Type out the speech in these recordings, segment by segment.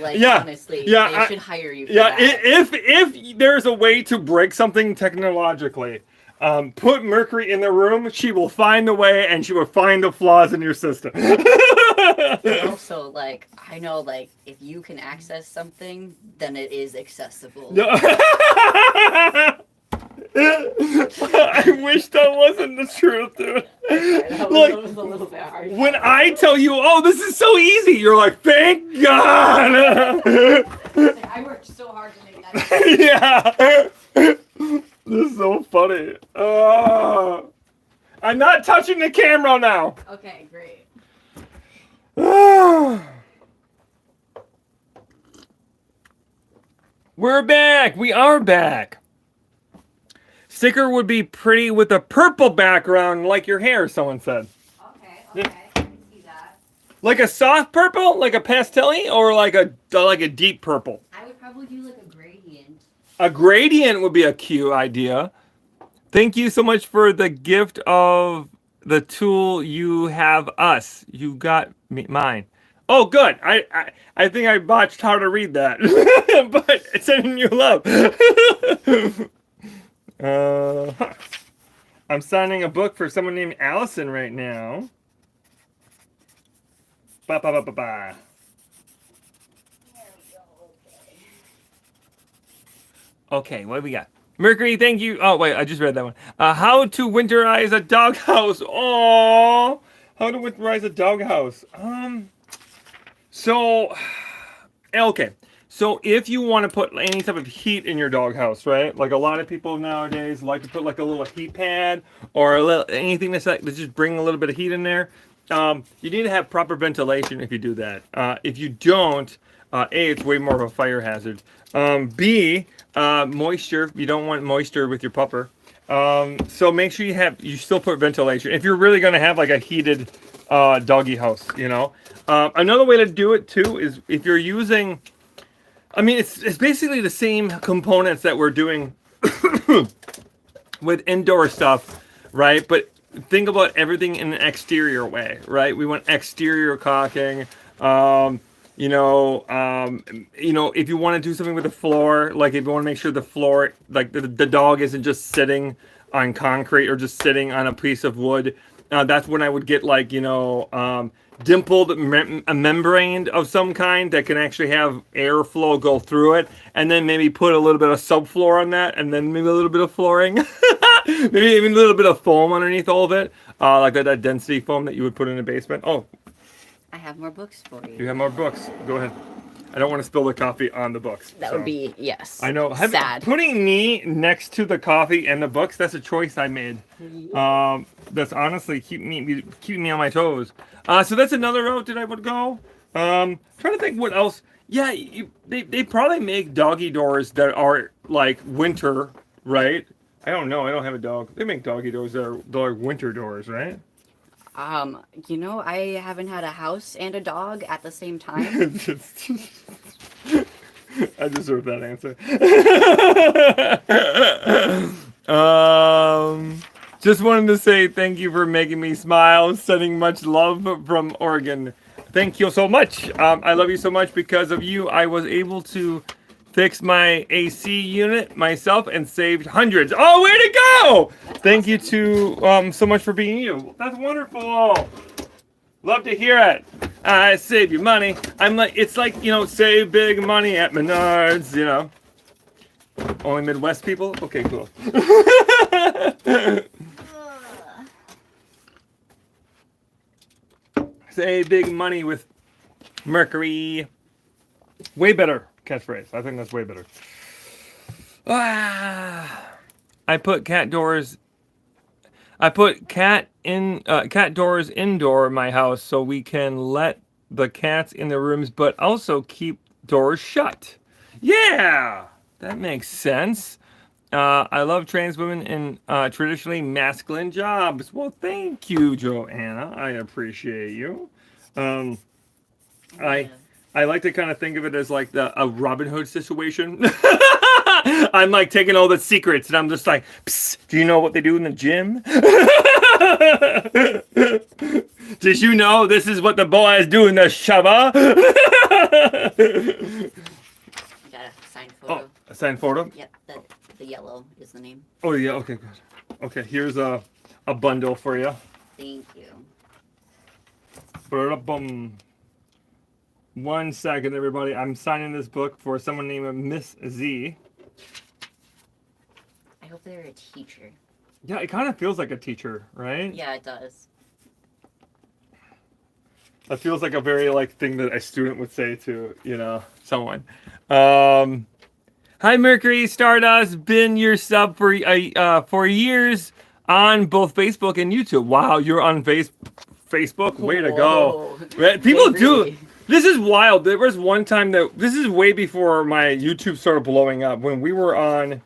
Like, Yeah. honestly, Yeah, they should hire you for Yeah, that. if there's a way to break something technologically, put Mercury in the room. She will find the way, and she will find the flaws in your system. And also, like, I know, like, if you can access something, then it is accessible. I wish that wasn't the truth, dude. That was a little bit hard. When I tell you, oh, this is so easy, you're like, thank God. I worked so hard to make that. Yeah. This is so funny. I'm not touching the camera now. Okay, great. We're back. We are back. Sticker would be pretty with a purple background like your hair, someone said. Okay, I can see that. Like a soft purple, like a pastel-y, or like a deep purple? I would probably do like a gradient. A gradient would be a cute idea. Thank you so much for the gift of the tool. You have us. You got me, mine. Oh, good. I think I botched how to read that, but it's sending you love. I'm signing a book for someone named Allison right now. Ba ba ba ba ba. Okay, what do we got? Mercury, thank you. Oh, wait, I just read that one. How to winterize a doghouse. Oh, how to winterize a doghouse. Okay. So if you want to put any type of heat in your doghouse, right? Like a lot of people nowadays like to put like a little heat pad or a little anything that's like to just bring a little bit of heat in there. You need to have proper ventilation if you do that. If you don't, A, it's way more of a fire hazard. B, moisture. You don't want moisture with your pupper. So make sure you still put ventilation. If you're really going to have like a heated doggy house, you know. Another way to do it too is if you're using, I mean, it's basically the same components that we're doing with indoor stuff, right? But think about everything in an exterior way, right? We want exterior caulking. If you want to do something with the floor, like if you want to make sure the floor, like the dog isn't just sitting on concrete or just sitting on a piece of wood, that's when I would get like, dimpled a membrane of some kind that can actually have airflow go through it, and then maybe put a little bit of subfloor on that, and then maybe a little bit of flooring, maybe even a little bit of foam underneath all of it, like that density foam that you would put in a basement. Oh, I have more books for you. you have more books. Go ahead. I don't want to spill the coffee on the books. That would be, yes. I know. Sad. Putting me next to the coffee and the books, that's a choice I made. That's honestly keeping me on my toes. So that's another route that I would go. Trying to think what else. Yeah, they probably make doggy doors that are like winter, right? I don't know. I don't have a dog. They make doggy doors that are winter doors, right? I haven't had a house and a dog at the same time. I deserve that answer. Just wanted to say thank you for making me smile. Sending much love from Oregon. Thank you so much. I love you so much. Because of you, I was able to fix my AC unit myself and saved hundreds. Oh, way to go! Thank you to so much for being you. That's wonderful. Love to hear it. I save you money. It's like, save big money at Menards, Only Midwest people? Okay, cool. Save big money with Mercury. Way better catchphrase. I think that's way better. I put cat doors indoor in my house so we can let the cats in the rooms, but also keep doors shut. Yeah, that makes sense. I love trans women in traditionally masculine jobs. Well, thank you, Joanna. I appreciate you. I like to kind of think of it as like a Robin Hood situation. I'm like taking all the secrets, and I'm just like, psst, do you know what they do in the gym? Did you know this is what the boys do in the shower? You got a signed photo. Oh, a signed photo? Yep, the yellow is the name. Oh, yeah, okay, good. Okay, here's a bundle for you. Thank you. Ba-da-bum. 1 second, everybody. I'm signing this book for someone named Miss Z. I hope they're a teacher. Yeah, it kind of feels like a teacher, right? Yeah, it does. That feels like a very thing that a student would say to, someone. Hi, Mercury Stardust. Been your sub for years on both Facebook and YouTube. Wow, you're on Facebook. Way to go. Right? People do. This is wild. There was one time this is way before my YouTube started blowing up, when we were on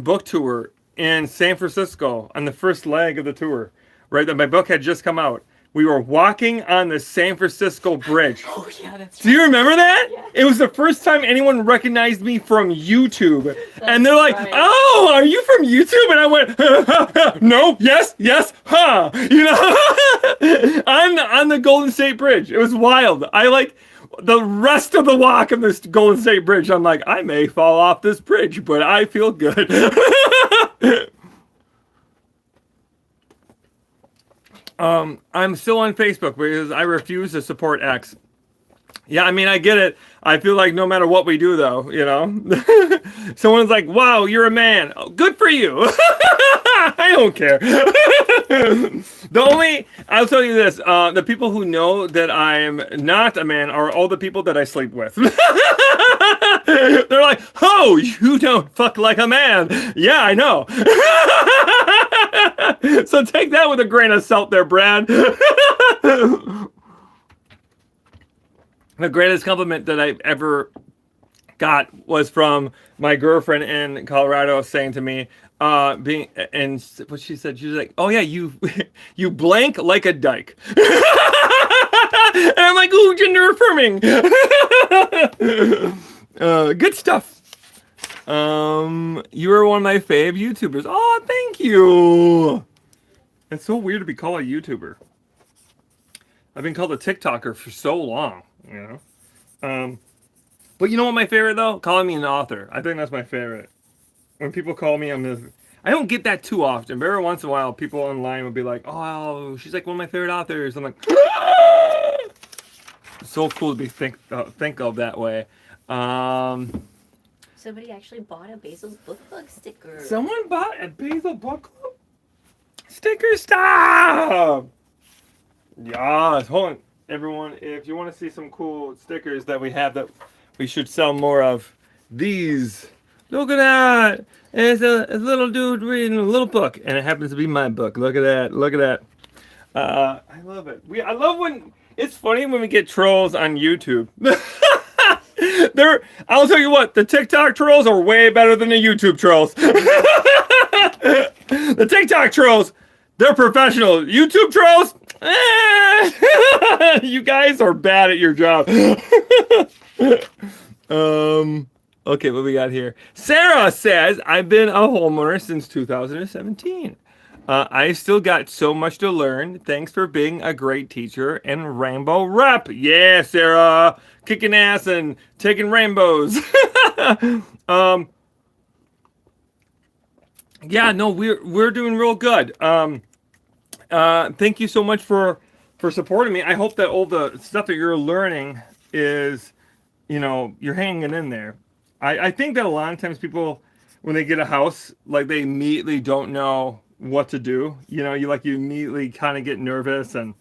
book tour in San Francisco on the first leg of the tour. Right, that my book had just come out. We were walking on the San Francisco Bridge. Oh, yeah, that's Do you remember that? Yeah. It was the first time anyone recognized me from YouTube. And they're like, right. "Oh, are you from YouTube?" And I went, "No, yes, huh." On the Golden State Bridge. It was wild. I the rest of the walk of this Golden State Bridge. I'm like, I may fall off this bridge, but I feel good. I'm still on Facebook because I refuse to support X. Yeah, I mean, I get it. I feel like no matter what we do, though, someone's like, "Wow, you're a man." Oh, good for you. I don't care. I'll tell you this, the people who know that I'm not a man are all the people that I sleep with. They're like, "Oh, you don't fuck like a man." Yeah, I know. So take that with a grain of salt there, Brad. The greatest compliment that I ever got was from my girlfriend in Colorado saying to me, and what she said, she was like, "Oh yeah, you blank like a dyke." And I'm like, "Ooh, gender affirming." Good stuff. You are one of my fave YouTubers. Oh, thank you. It's so weird to be called a YouTuber. I've been called a TikToker for so long, But you know what my favorite, though? Calling me an author. I think that's my favorite. When people call me, I don't get that too often, but every once in a while, people online will be like, "Oh, she's like one of my favorite authors." I'm like, "Ah!" So cool to be think of that way. Somebody actually bought a Basil's Book Club sticker. Someone bought a Basil Book Club sticker. Stop! Yes, hold on, everyone. If you want to see some cool stickers that we have that we should sell more of, these. Look at that. It's a little dude reading a little book, and it happens to be my book. Look at that. Look at that. I love it. I love when it's funny when we get trolls on YouTube. I'll tell you what, the TikTok trolls are way better than the YouTube trolls. The TikTok trolls, they're professional. YouTube trolls, you guys are bad at your job. Okay, what we got here? Sarah says, "I've been a homeowner since 2017. I still got so much to learn. Thanks for being a great teacher and rainbow rep." Yeah, Sarah, kicking ass and taking rainbows. Yeah, no, we're doing real good. Thank you so much for supporting me. I hope that all the stuff that you're learning is, you're hanging in there. I think that a lot of times people, when they get a house, they immediately don't know what to do. You immediately kind of get nervous, and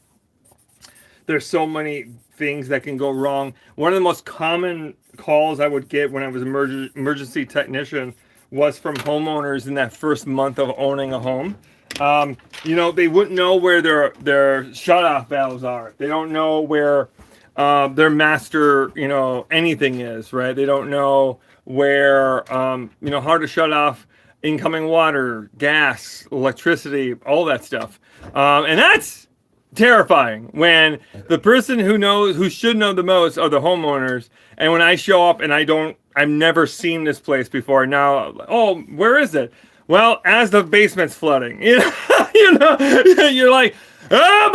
there's so many things that can go wrong. One of the most common calls I would get when I was an emergency technician was from homeowners in that first month of owning a home. They wouldn't know where their shut-off valves are. They don't know where their master, anything is, right? They don't know where, how to shut off incoming water, gas, electricity, all that stuff. And that's terrifying when the person who should know the most are the homeowners. And when I show up and I've never seen this place before. Now, oh, where is it? Well, as the basement's flooding, you're like, oh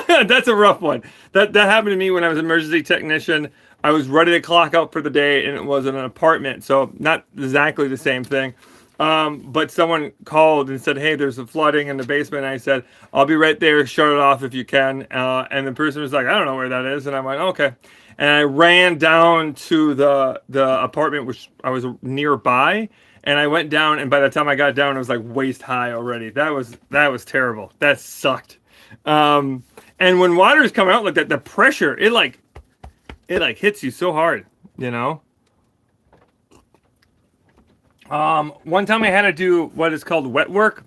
boy, that's a rough one. That happened to me when I was an emergency technician. I was ready to clock out for the day, and it was in an apartment, so not exactly the same thing. But someone called and said, "Hey, there's a flooding in the basement." And I said, "I'll be right there. Shut it off if you can." And the person was like, "I don't know where that is," and I'm like, "Okay." And I ran down to the apartment, which I was nearby, and I went down. And by the time I got down, it was like waist high already. That was terrible. That sucked. And when water is coming out like that, the pressure it hits you so hard, you know. One time I had to do what is called wet work.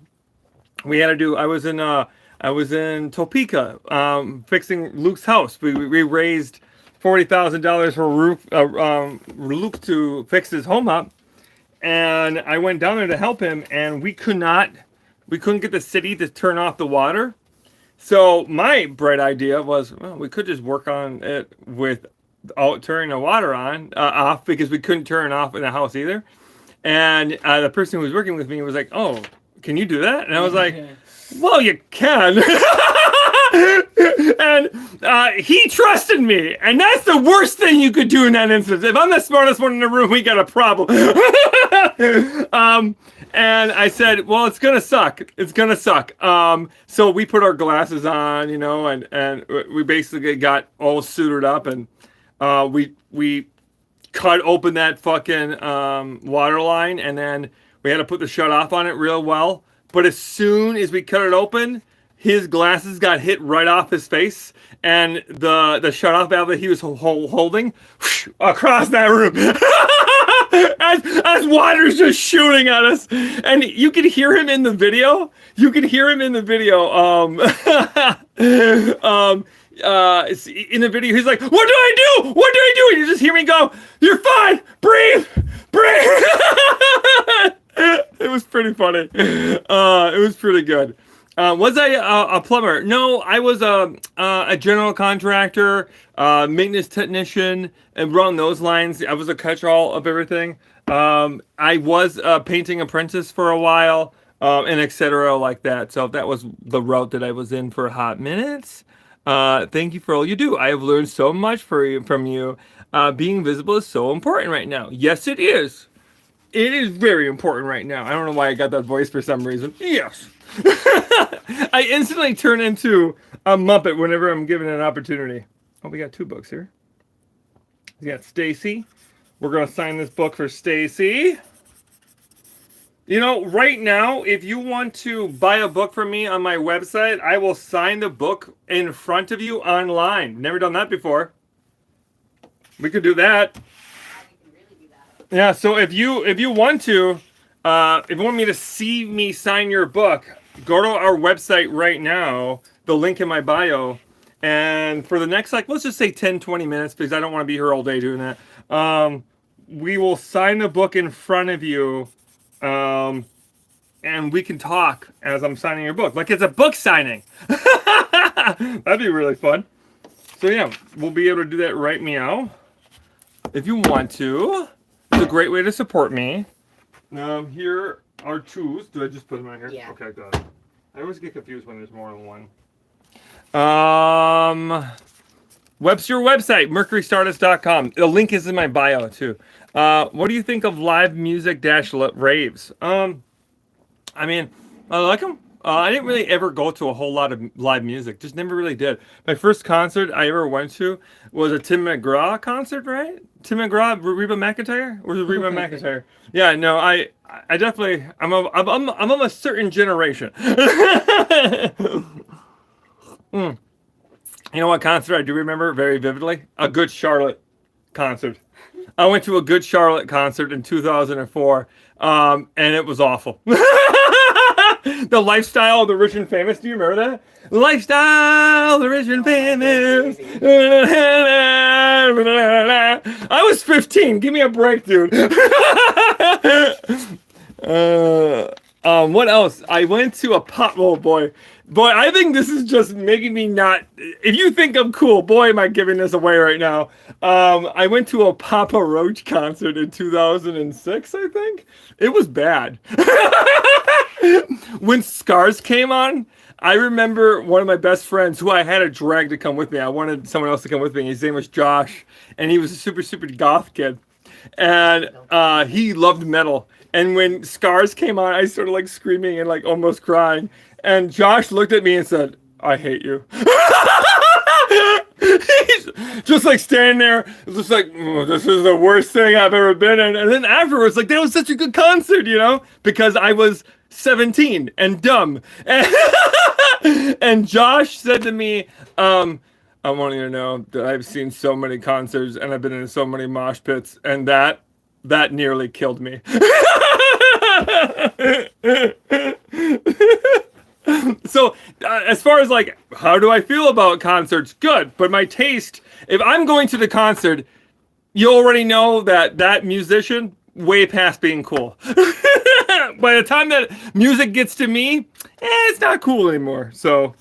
We had to do. I was in Topeka, fixing Luke's house. We raised $40,000 for Luke to fix his home up, and I went down there to help him, and we couldn't get the city to turn off the water. So my bright idea was, well, we could just work on it without turning the water off, because we couldn't turn it off in the house either. And the person who was working with me was like, "Oh, can you do that?" And I was like, "Well, you can." And he trusted me, and that's the worst thing you could do in that instance. If I'm the smartest one in the room, we got a problem. And I said, "Well, it's gonna suck. It's gonna suck." So we put our glasses on, and we basically got all suited up, and we cut open that fucking water line, and then we had to put the shut off on it real well. But as soon as we cut it open, his glasses got hit right off his face, and the shut off valve that he was holding across that room. as water's just shooting at us, and you could hear him in the video. In the video, he's like, "What do I do? What do I do?" And you just hear me go, "You're fine. Breathe. It was pretty funny. It was pretty good. Was I a plumber? No, I was a general contractor, maintenance technician, and around those lines. I was a catch-all of everything. I was a painting apprentice for a while, and etc. like that. So that was the route that I was in for a hot minute. Thank you for all you do. I have learned so much from you. Being visible is so important right now. Yes, it is. It is very important right now. I don't know why I got that voice for some reason. Yes. I instantly turn into a Muppet whenever I'm given an opportunity. Oh, we got 2 books here. We got Stacy. We're going to sign this book for Stacy. Right now, if you want to buy a book from me on my website, I will sign the book in front of you online. Never done that before. We could do that. Yeah, so if you want to, if you want me to see me sign your book, go to our website right now, the link in my bio, and for the next, let's just say 10, 20 minutes, because I don't want to be here all day doing that, we will sign the book in front of you, and we can talk as I'm signing your book. Like it's a book signing. That'd be really fun. So yeah, we'll be able to do that right meow. If you want to. It's a great way to support me. Here are 2s. Do I just put them right here? Yeah. Okay, got it. I always get confused when there's more than one. Webster website, mercurystardust.com. The link is in my bio too. What do you think of live music raves? I mean, I like them. I didn't really ever go to a whole lot of live music. Just never really did. My first concert I ever went to was a Tim McGraw concert, right? Tim McGraw, Reba McEntire? Or was it Reba McEntire? Yeah, no, I definitely, I'm of a certain generation. You know what concert I do remember very vividly? A Good Charlotte concert. I went to a Good Charlotte concert in 2004, and it was awful. The Lifestyle of the Rich and Famous. Do you remember that? Lifestyle of the Rich and Famous. I was 15. Give me a break, dude. What else? I went to a boy. Boy, I think this is just making me not. If you think I'm cool, boy, am I giving this away right now. I went to a Papa Roach concert in 2006, I think. It was bad. When Scars came on, I remember one of my best friends who I had to drag to come with me. I wanted someone else to come with me. His name was Josh, and he was a super, super goth kid. And he loved metal. And when Scars came on, I started like screaming and like almost crying. And Josh looked at me and said, "I hate you." He's just like standing there, just like, "Oh, this is the worst thing I've ever been in." And then afterwards, like, that was such a good concert, because I was 17 and dumb. And Josh said to me, "I want you to know that I've seen so many concerts and I've been in so many mosh pits, and that nearly killed me." So, as far as like, how do I feel about concerts? Good, but my taste, if I'm going to the concert, you already know that musician, way past being cool. By the time that music gets to me, it's not cool anymore. So,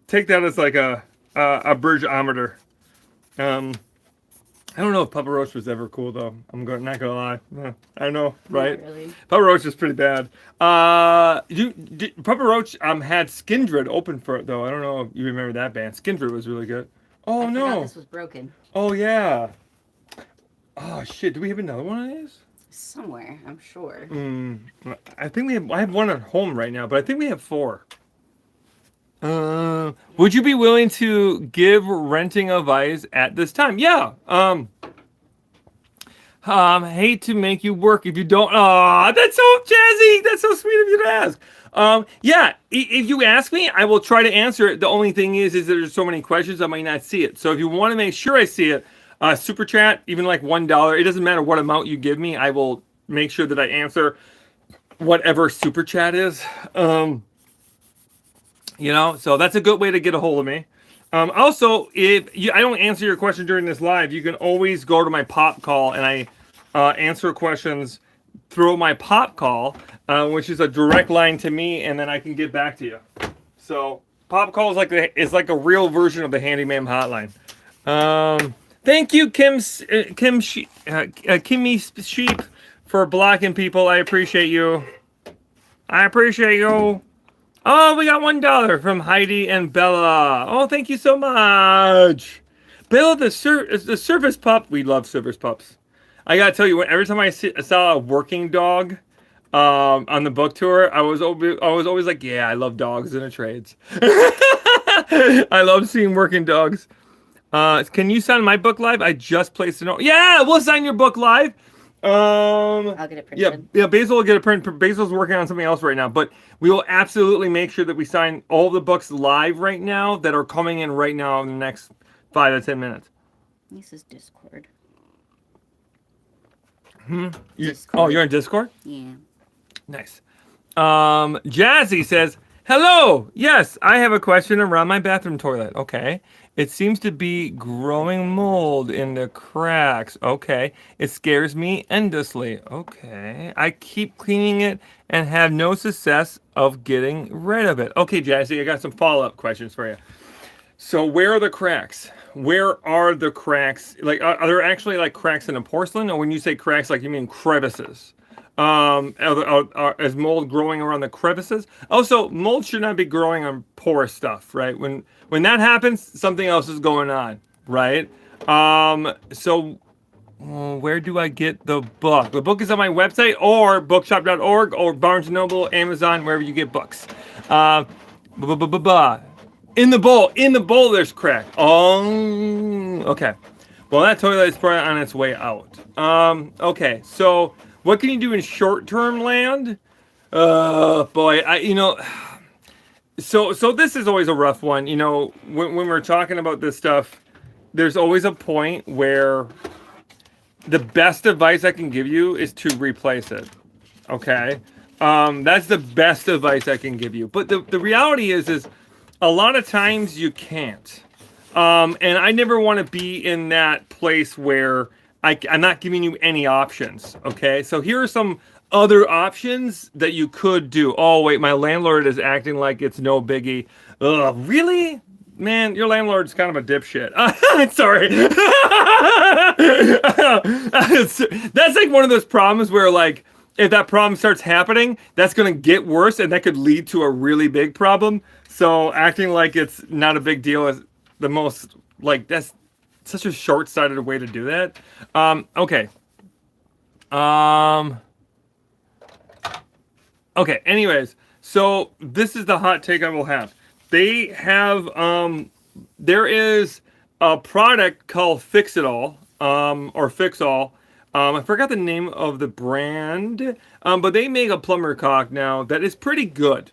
take that as like a bridgeometer. I don't know if Papa Roach was ever cool though. Not gonna lie. I know, right? Not really. Papa Roach is pretty bad. Papa Roach had Skindred open for it though. I don't know if you remember that band. Skindred was really good. Oh I no! forgot this was broken. Oh yeah. Oh shit! Do we have another one of these? Somewhere, I'm sure. I think we have. I have one at home right now, but I think we have 4. Would you be willing to give renting advice at this time? Yeah. Hate to make you work if you don't. Aw, that's so jazzy. That's so sweet of you to ask. Yeah. If you ask me, I will try to answer it. The only thing is that there's so many questions I might not see it. So if you want to make sure I see it, super chat, even like $1. It doesn't matter what amount you give me. I will make sure that I answer whatever super chat is. So that's a good way to get a hold of me. Also, if I don't answer your question during this live, you can always go to my pop call, and I answer questions through my pop call, which is a direct line to me, and then I can get back to you. So pop call is like a real version of the handyman hotline. Thank you, Kimmy Sheep, for blocking people. I appreciate you. Oh, we got $1 from Heidi and Bella. Oh, thank you so much. Bella, the service pup. We love service pups. I gotta tell you, every time I saw a working dog on the book tour, I was always like, yeah, I love dogs in the trades. I love seeing working dogs. Can you sign my book live? I just placed an order. Yeah, we'll sign your book live. I'll get it printed. Yeah. Basil will get a print. Basil's working on something else right now, but we will absolutely make sure that we sign all the books live right now that are coming in right now in the next 5 to 10 minutes. This is Discord. Oh, you're in Discord? Yeah. Nice. Jazzy says, "Hello. Yes, I have a question around my bathroom toilet. Okay. It seems to be growing mold in the cracks. Okay. It scares me endlessly. Okay. I keep cleaning it and have no success of getting rid of it." Okay, Jazzy, I got some follow-up questions for you. So where are the cracks? Where are the cracks? Like, are there actually like cracks in the porcelain? Or when you say cracks, like you mean crevices? Is mold growing around the crevices? Also, mold should not be growing on porous stuff, right? When that happens, something else is going on, right? So where do I get the book? The book is on my website, or bookshop.org, or Barnes & Noble, Amazon, wherever you get books. In the bowl, there's crack. Oh, okay. Well, that toilet is probably on its way out. Okay, so what can you do in short-term land? Boy, So this is always a rough one. When we're talking about this stuff, there's always a point where the best advice I can give you is to replace it. Okay? That's the best advice I can give you. But the reality is a lot of times you can't. And I never want to be in that place where I'm not giving you any options. Okay, so here are some other options that you could do. Oh wait, my landlord is acting like it's no biggie. Ugh, really? Man, your landlord's kind of a dipshit. Sorry. That's like one of those problems where, like, if that problem starts happening, that's going to get worse and that could lead to a really big problem. So acting like it's not a big deal is the most, like, that's such a short-sighted way to do that. Okay. Okay, anyways, so this is the hot take I will have. They have, there is a product called Fix It All, or Fix All. I forgot the name of the brand, but they make a plumber caulk now that is pretty good,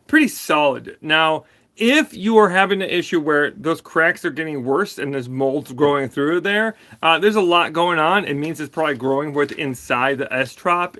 pretty solid. Now, if you are having an issue where those cracks are getting worse and there's molds growing through there, there's a lot going on. It means it's probably growing with inside the S-trap,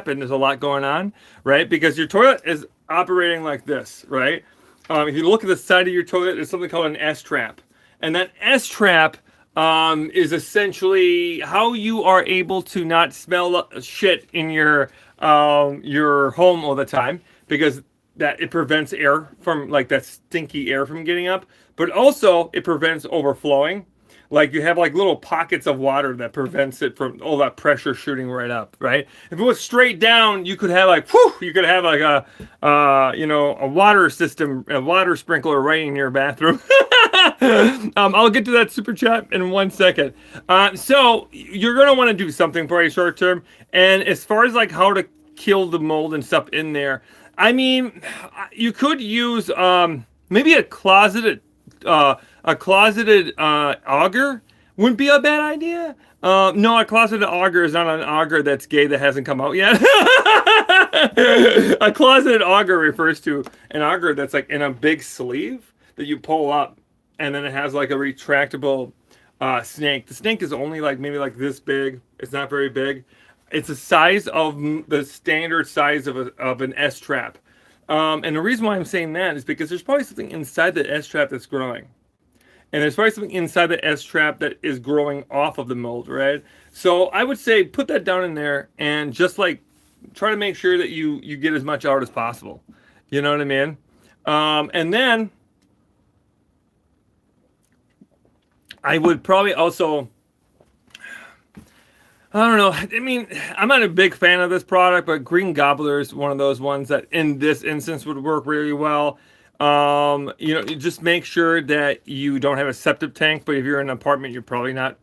and there's a lot going on, right? Because your toilet is operating like this, right? If you look at the side of your toilet, there's something called an S-trap. And that S-trap is essentially how you are able to not smell shit in your home all the time, because that it prevents air from, like, that stinky air from getting up, but also it prevents overflowing. Like, you have like little pockets of water that prevents it from all that pressure shooting right up, right? If it was straight down, you could have like, whew, you could have like a water system, a water sprinkler right in your bathroom. I'll get to that super chat in 1 second. So you're going to want to do something for a short term. And as far as like how to kill the mold and stuff in there, I mean, you could use maybe a closeted auger wouldn't be a bad idea. No, a closeted auger is not an auger that's gay that hasn't come out yet. A closeted auger refers to an auger that's like in a big sleeve that you pull up, and then it has like a retractable snake. The snake is only like maybe like this big. It's not very big. It's the size of the standard size of an S-trap. And the reason why I'm saying that is because there's probably something inside the S-trap that's growing. And there's probably something inside the S-trap that is growing off of the mold, right? So I would say put that down in there and just like try to make sure that you get as much out as possible. You know what I mean? And then I would probably also... I don't know. I mean, I'm not a big fan of this product, but Green Gobbler is one of those ones that in this instance would work really well. You know, you just make sure that you don't have a septic tank, but if you're in an apartment, you're probably not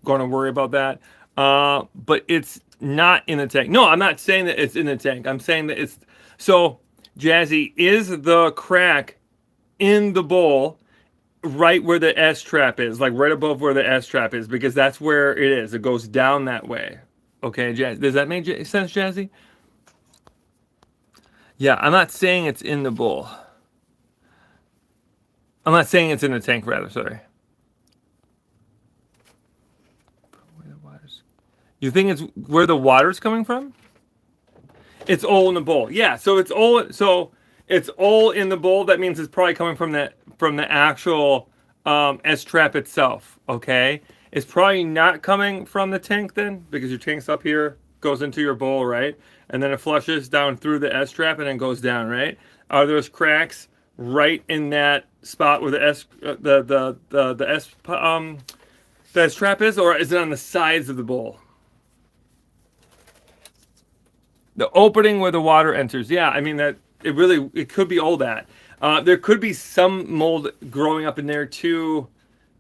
going to worry about that. But it's not in the tank. No, I'm not saying that it's in the tank. I'm saying that it's... So, Jazzy, is the crack in the bowl right where the S-trap is, like right above where the S-trap is, because that's where it is. It goes down that way. Okay, Jazzy, does that make sense, Jazzy? Yeah, I'm not saying it's in the bowl. I'm not saying it's in the tank, rather, sorry. You think it's where the water's coming from? It's all in the bowl. Yeah, so it's all in the bowl. That means it's probably coming from the actual S-trap itself, okay? It's probably not coming from the tank then, because your tank's up here, goes into your bowl, right? And then it flushes down through the S-trap and then goes down, right? Are those cracks right in that spot where the S-trap is, or is it on the sides of the bowl? The opening where the water enters. Yeah, I mean, that it could be all that. There could be some mold growing up in there too.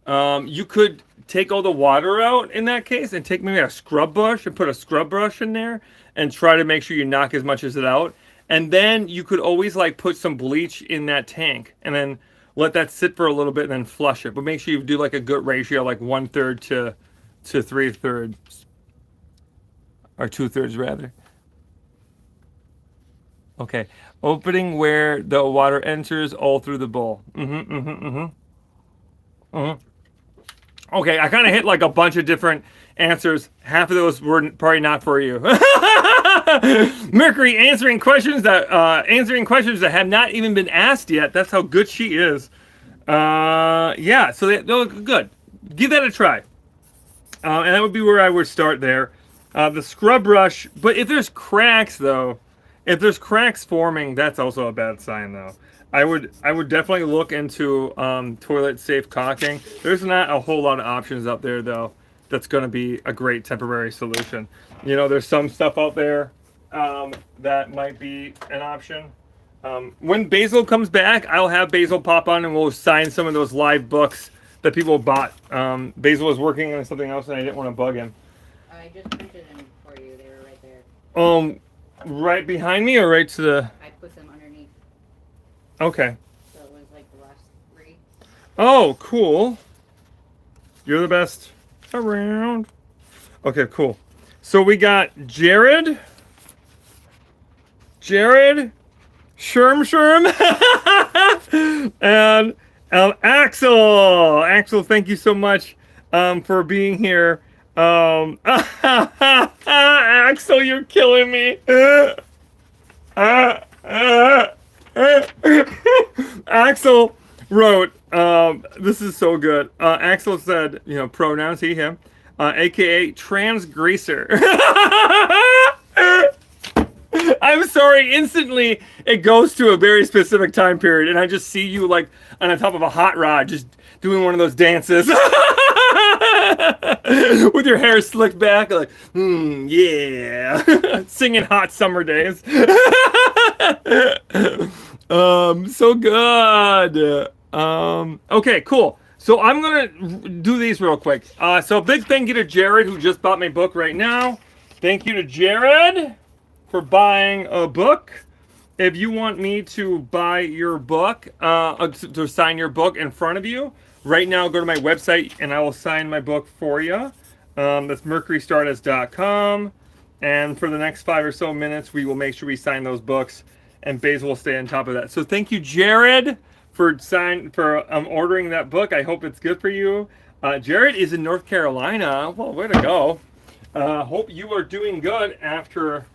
You could take all the water out in that case and take maybe a scrub brush and put a scrub brush in there and try to make sure you knock as much as it out. And then you could always like put some bleach in that tank and then let that sit for a little bit and then flush it. But make sure you do like a good ratio, like 1/3 to 3/3, or 2/3 rather. Okay, opening where the water enters all through the bowl. Okay, I kind of hit like a bunch of different answers. Half of those were probably not for you. Mercury answering questions that have not even been asked yet. That's how good she is. Yeah, so they look good. Give that a try. And that would be where I would start there. The scrub brush, but if there's cracks though, if there's cracks forming, that's also a bad sign though. I would definitely look into toilet safe caulking. There's not a whole lot of options out there though. That's going to be a great temporary solution. There's some stuff out there that might be an option. When Basil comes back, I'll have Basil pop on and we'll sign some of those live books that people bought. Basil was working on something else and I didn't want to bug him. I just printed them for you. They were right there. Right behind me or right to the... I put them underneath. Okay. So it was like the last 3. Oh, cool. You're the best around. Okay, cool. So we got Jared, Sherm, and Axel. Axel, thank you so much for being here. Axel, you're killing me. Axel wrote, this is so good. Axel said, pronouns he, him, aka transgreaser. I'm sorry, instantly it goes to a very specific time period, and I just see you like on the top of a hot rod, just doing one of those dances. With your hair slicked back, like, yeah. Singing Hot Summer Days. So good. Okay, cool. So I'm gonna do these real quick. So big thank you to Jared who just bought my book right now. Thank you to Jared for buying a book. If you want me to buy your book, to sign your book in front of you, right now go to my website and I will sign my book for you. That's mercurystardust.com. And for the next 5 or so minutes, we will make sure we sign those books, and Basil will stay on top of that. So thank you, Jared, for ordering that book. I hope it's good for you. Jared is in North Carolina. Well, way to go. Hope you are doing good after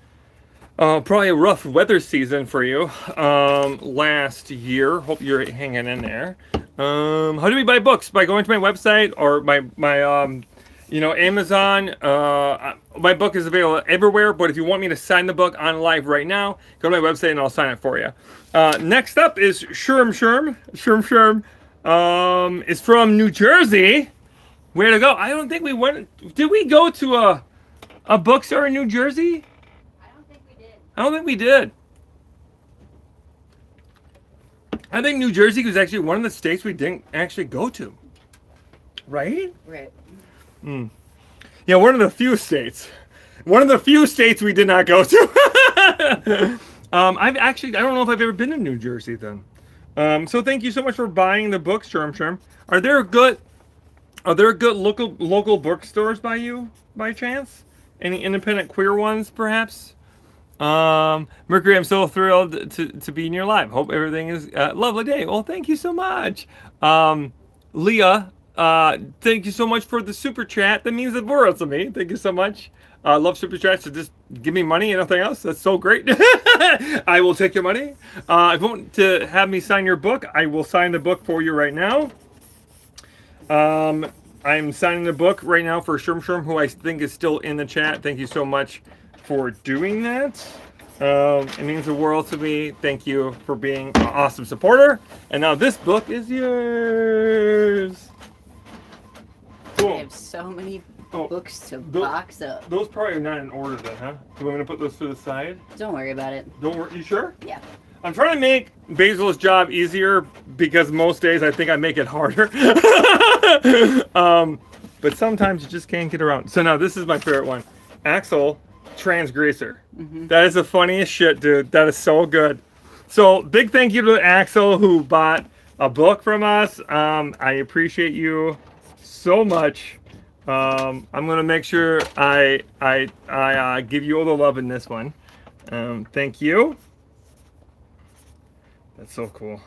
probably a rough weather season for you last year. Hope you're hanging in there. How do we buy books? By going to my website or my Amazon. My book is available everywhere, but if you want me to sign the book on live right now, go to my website and I'll sign it for you. Next up is Sherm. Is from New Jersey. Where to go? I don't think we went. Did we go to a bookstore in New Jersey? I don't think we did. I don't think we did. I think New Jersey was actually one of the states we didn't actually go to. Right? Right. Yeah, one of the few states. One of the few states we did not go to. I don't know if I've ever been to New Jersey then. So thank you so much for buying the book, Sherm. Are there good local bookstores by you, by chance? Any independent queer ones, perhaps? Mercury, I'm so thrilled to be in your live. Hope everything is a lovely day. Well, thank you so much. Leah, thank you so much for the super chat. That means the world to me. Thank you so much. I love super chats, so just give me money and nothing else. That's so great. I will take your money. If you want to have me sign your book, I will sign the book for you right now. I'm signing the book right now for Sherm, who I think is still in the chat. Thank you so much for doing that. It means the world to me. Thank you for being an awesome supporter. And now this book is yours. Cool. I have so many books to box up. Those probably are not in order then, huh? Do you want me to put those to the side? Don't worry about it. Don't worry. You sure? Yeah. I'm trying to make Basil's job easier because most days I think I make it harder. But sometimes you just can't get around. So now this is my favorite one. Axel, transgressor. Mm-hmm. That is the funniest shit, dude. That is so good. So big thank you to Axel who bought a book from us. I appreciate you so much. I'm gonna make sure I give you all the love in this one. Thank you. That's so cool.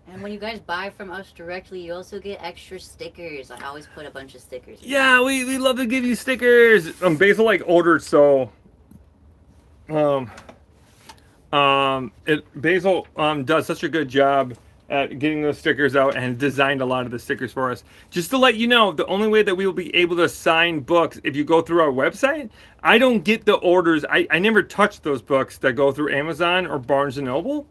And when you guys buy from us directly, you also get extra stickers. I always put a bunch of stickers. Yeah, we love to give you stickers. Basil ordered so. Basil does such a good job at getting those stickers out and designed a lot of the stickers for us. Just to let you know, the only way that we will be able to sign books if you go through our website, I don't get the orders. I never touch those books that go through Amazon or Barnes & Noble.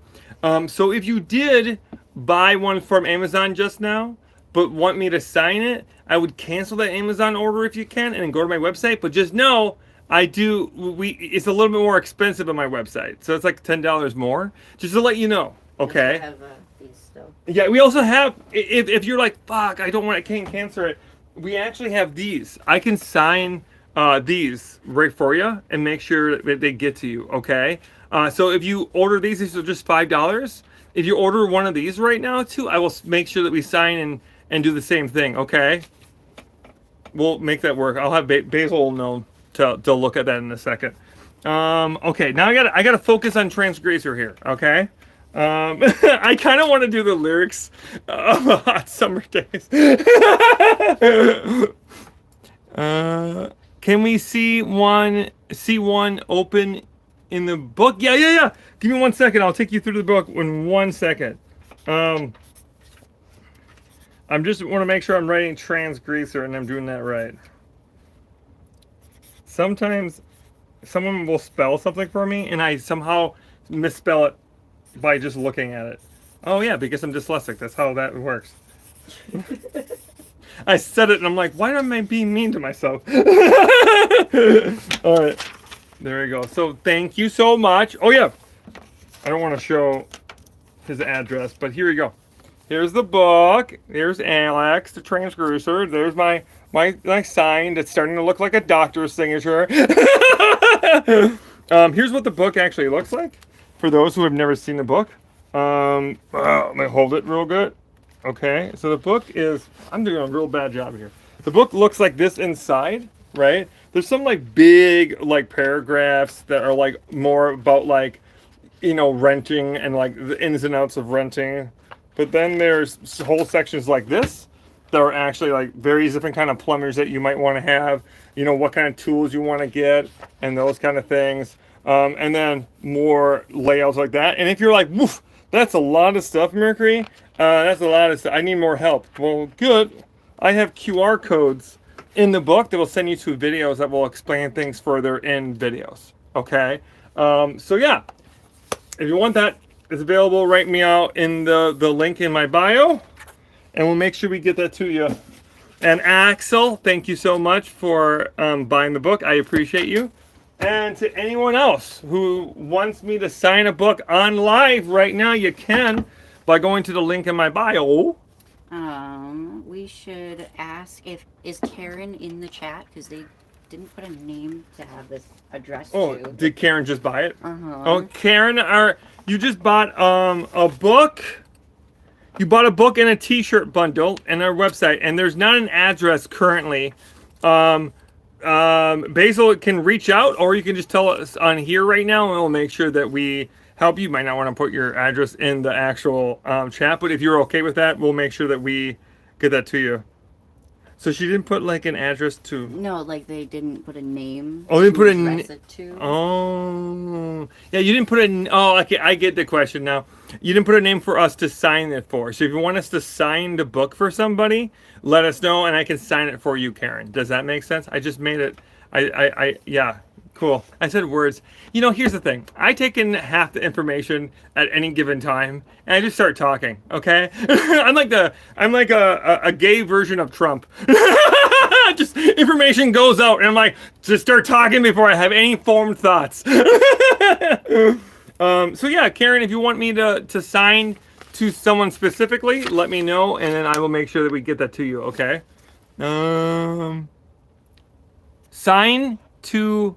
So if you did buy one from Amazon just now, but want me to sign it, I would cancel that Amazon order if you can and then go to my website. But just know, it's a little bit more expensive on my website. So it's like $10 more. Just to let you know. Okay. I have these still. Yeah, we also have, if you're like, fuck, I can't cancel it, we actually have these. I can sign these right for you and make sure that they get to you, okay? So if you order these are just $5. If you order one of these right now too, I will make sure that we sign and do the same thing, okay? We'll make that work. I'll have Basil know to look at that in a second. Okay, now I gotta focus on Transgressor here, okay? I kind of want to do the lyrics of Hot Summer Days. Can we see one open in the book? Yeah. Give me 1 second. I'll take you through the book in 1 second. I'm just want to make sure I'm writing Transgressor and I'm doing that right. Sometimes someone will spell something for me and I somehow misspell it by just looking at it. Oh yeah, because I'm dyslexic. That's how that works. I said it and I'm like, why am I being mean to myself? All right, there we go. So thank you so much. Oh yeah, I don't want to show his address, but here we go. Here's the book. Here's Alex, the Transgressor. There's my sign that's starting to look like a doctor's signature. Here's what the book actually looks like. For those who have never seen the book, let me hold it real good. Okay, so the book is, I'm doing a real bad job here. The book looks like this inside, right? There's some like big like paragraphs that are like more about like, you know, renting and like the ins and outs of renting. But then there's whole sections like this that are actually like various different kind of plumbers that you might want to have, you know, what kind of tools you want to get and those kind of things. And then more layouts like that. And if you're like, woof, that's a lot of stuff, Mercury. That's a lot of stuff. I need more help. Well, good. I have QR codes in the book that will send you to videos that will explain things further in videos. Okay. So yeah, if you want that, it's available. Write me out in the link in my bio, and we'll make sure we get that to you. And Axel, thank you so much for buying the book. I appreciate you. And to anyone else who wants me to sign a book on live right now, you can by going to the link in my bio. We should ask is Karen in the chat, because they didn't put a name to have this addressed to. Did Karen just buy it? Oh, Karen, you just bought a book. You bought a book and a T-shirt bundle and our website, and there's not an address currently. Basil can reach out, or you can just tell us on here right now, and we'll make sure that we help you. You might not want to put your address in the actual chat, but if you're okay with that, we'll make sure that we get that to you. So she didn't put like an address to. No, like they didn't put a name. Oh, they didn't put a name. Oh, yeah, you didn't put a. Oh, okay, I get the question now. You didn't put a name for us to sign it for. So if you want us to sign the book for somebody, let us know, and I can sign it for you, Karen. Does that make sense? I just made it. Yeah, cool. I said words. You know, here's the thing. I take in half the information at any given time, and I just start talking. Okay, I'm like a gay version of Trump. Just information goes out, and I'm like, just start talking before I have any formed thoughts. So yeah, Karen, if you want me to sign to someone specifically, let me know, and then I will make sure that we get that to you. Okay. Sign to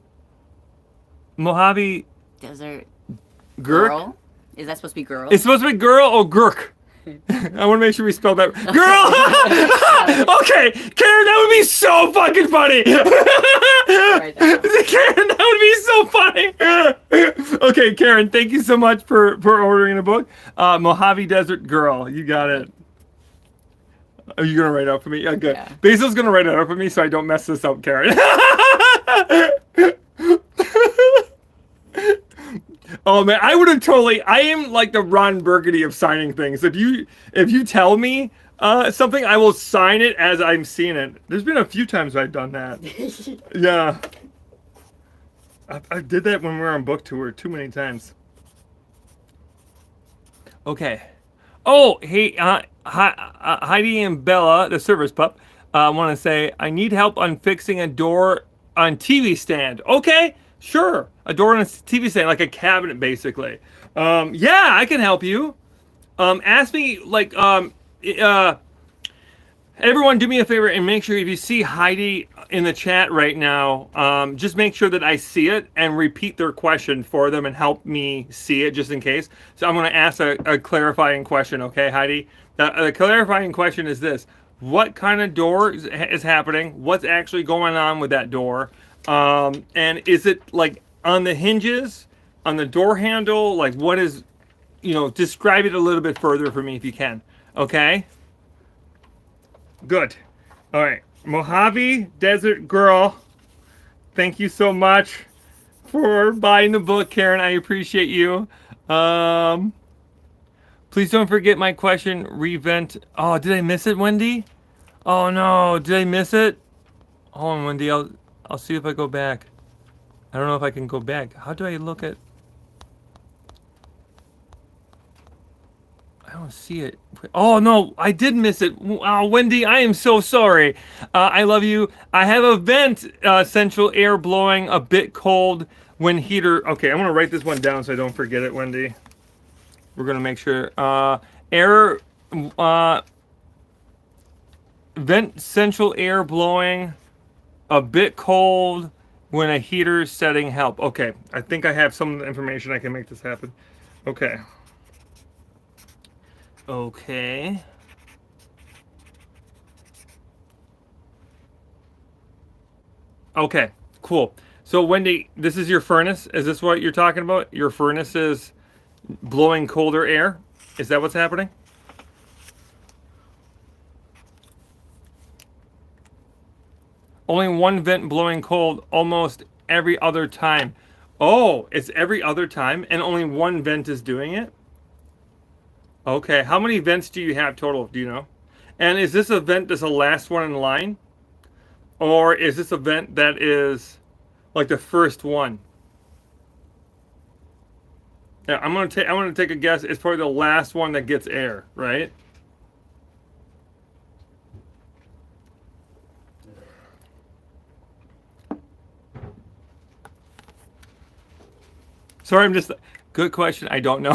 Mojave Desert Gurk? Girl? Is that supposed to be girl? It's supposed to be girl or Gurk. I want to make sure we spell that. Girl! Okay, Karen, that would be so fucking funny. Karen, that would be so funny. Okay, Karen, thank you so much for ordering the book. Mojave Desert Girl, you got it. Are you going to write it out for me? Yeah, good. Yeah. Basil's going to write it out for me so I don't mess this up, Karen. Oh man, I would have totally. I am like the Ron Burgundy of signing things. If you tell me something, I will sign it as I'm seeing it. There's been a few times I've done that. Yeah, I did that when we were on book tour too many times. Okay. Oh, hey, Heidi and Bella, the service pup, want to say I need help on fixing a door on TV stand. Okay, sure, a door on a TV stand, like a cabinet, basically. Yeah, I can help you. Ask me like uh, everyone, do me a favor and make sure if you see Heidi in the chat right now, just make sure that I see it and repeat their question for them and help me see it just in case. So I'm going to ask a clarifying question, okay, Heidi? The clarifying question is this. What kind of door is happening? What's actually going on with that door? And is it like on the hinges, on the door handle? Like what is, describe it a little bit further for me if you can, okay? Good. All right. Mojave Desert Girl, thank you so much for buying the book, Karen. I appreciate you. Please don't forget my question. Revent. Oh, did I miss it, Wendy? Oh no, did I miss it? Hold on, Wendy. I'll see if I go back. I don't know if I can go back. How do I look at? I don't see it. Oh no, I did miss it. Oh, Wendy, I am so sorry. I love you. I have a vent, central air blowing a bit cold when heater. Okay, I'm gonna write this one down so I don't forget it, Wendy. We're gonna make sure. Air, vent central air blowing a bit cold when a heater setting help. Okay, I think I have some information I can make this happen. Okay. Okay. Okay, cool. So Wendy, this is your furnace? Is this what you're talking about? Your furnace is blowing colder air? Is that what's happening? Only one vent blowing cold almost every other time. Oh, it's every other time and only one vent is doing it? Okay, how many vents do you have total? Do you know? And is this a vent that's the last one in line? Or is this a vent that is like the first one? Yeah, I'm gonna take a guess. It's probably the last one that gets air, right? Sorry, I'm just. Good question. I don't know.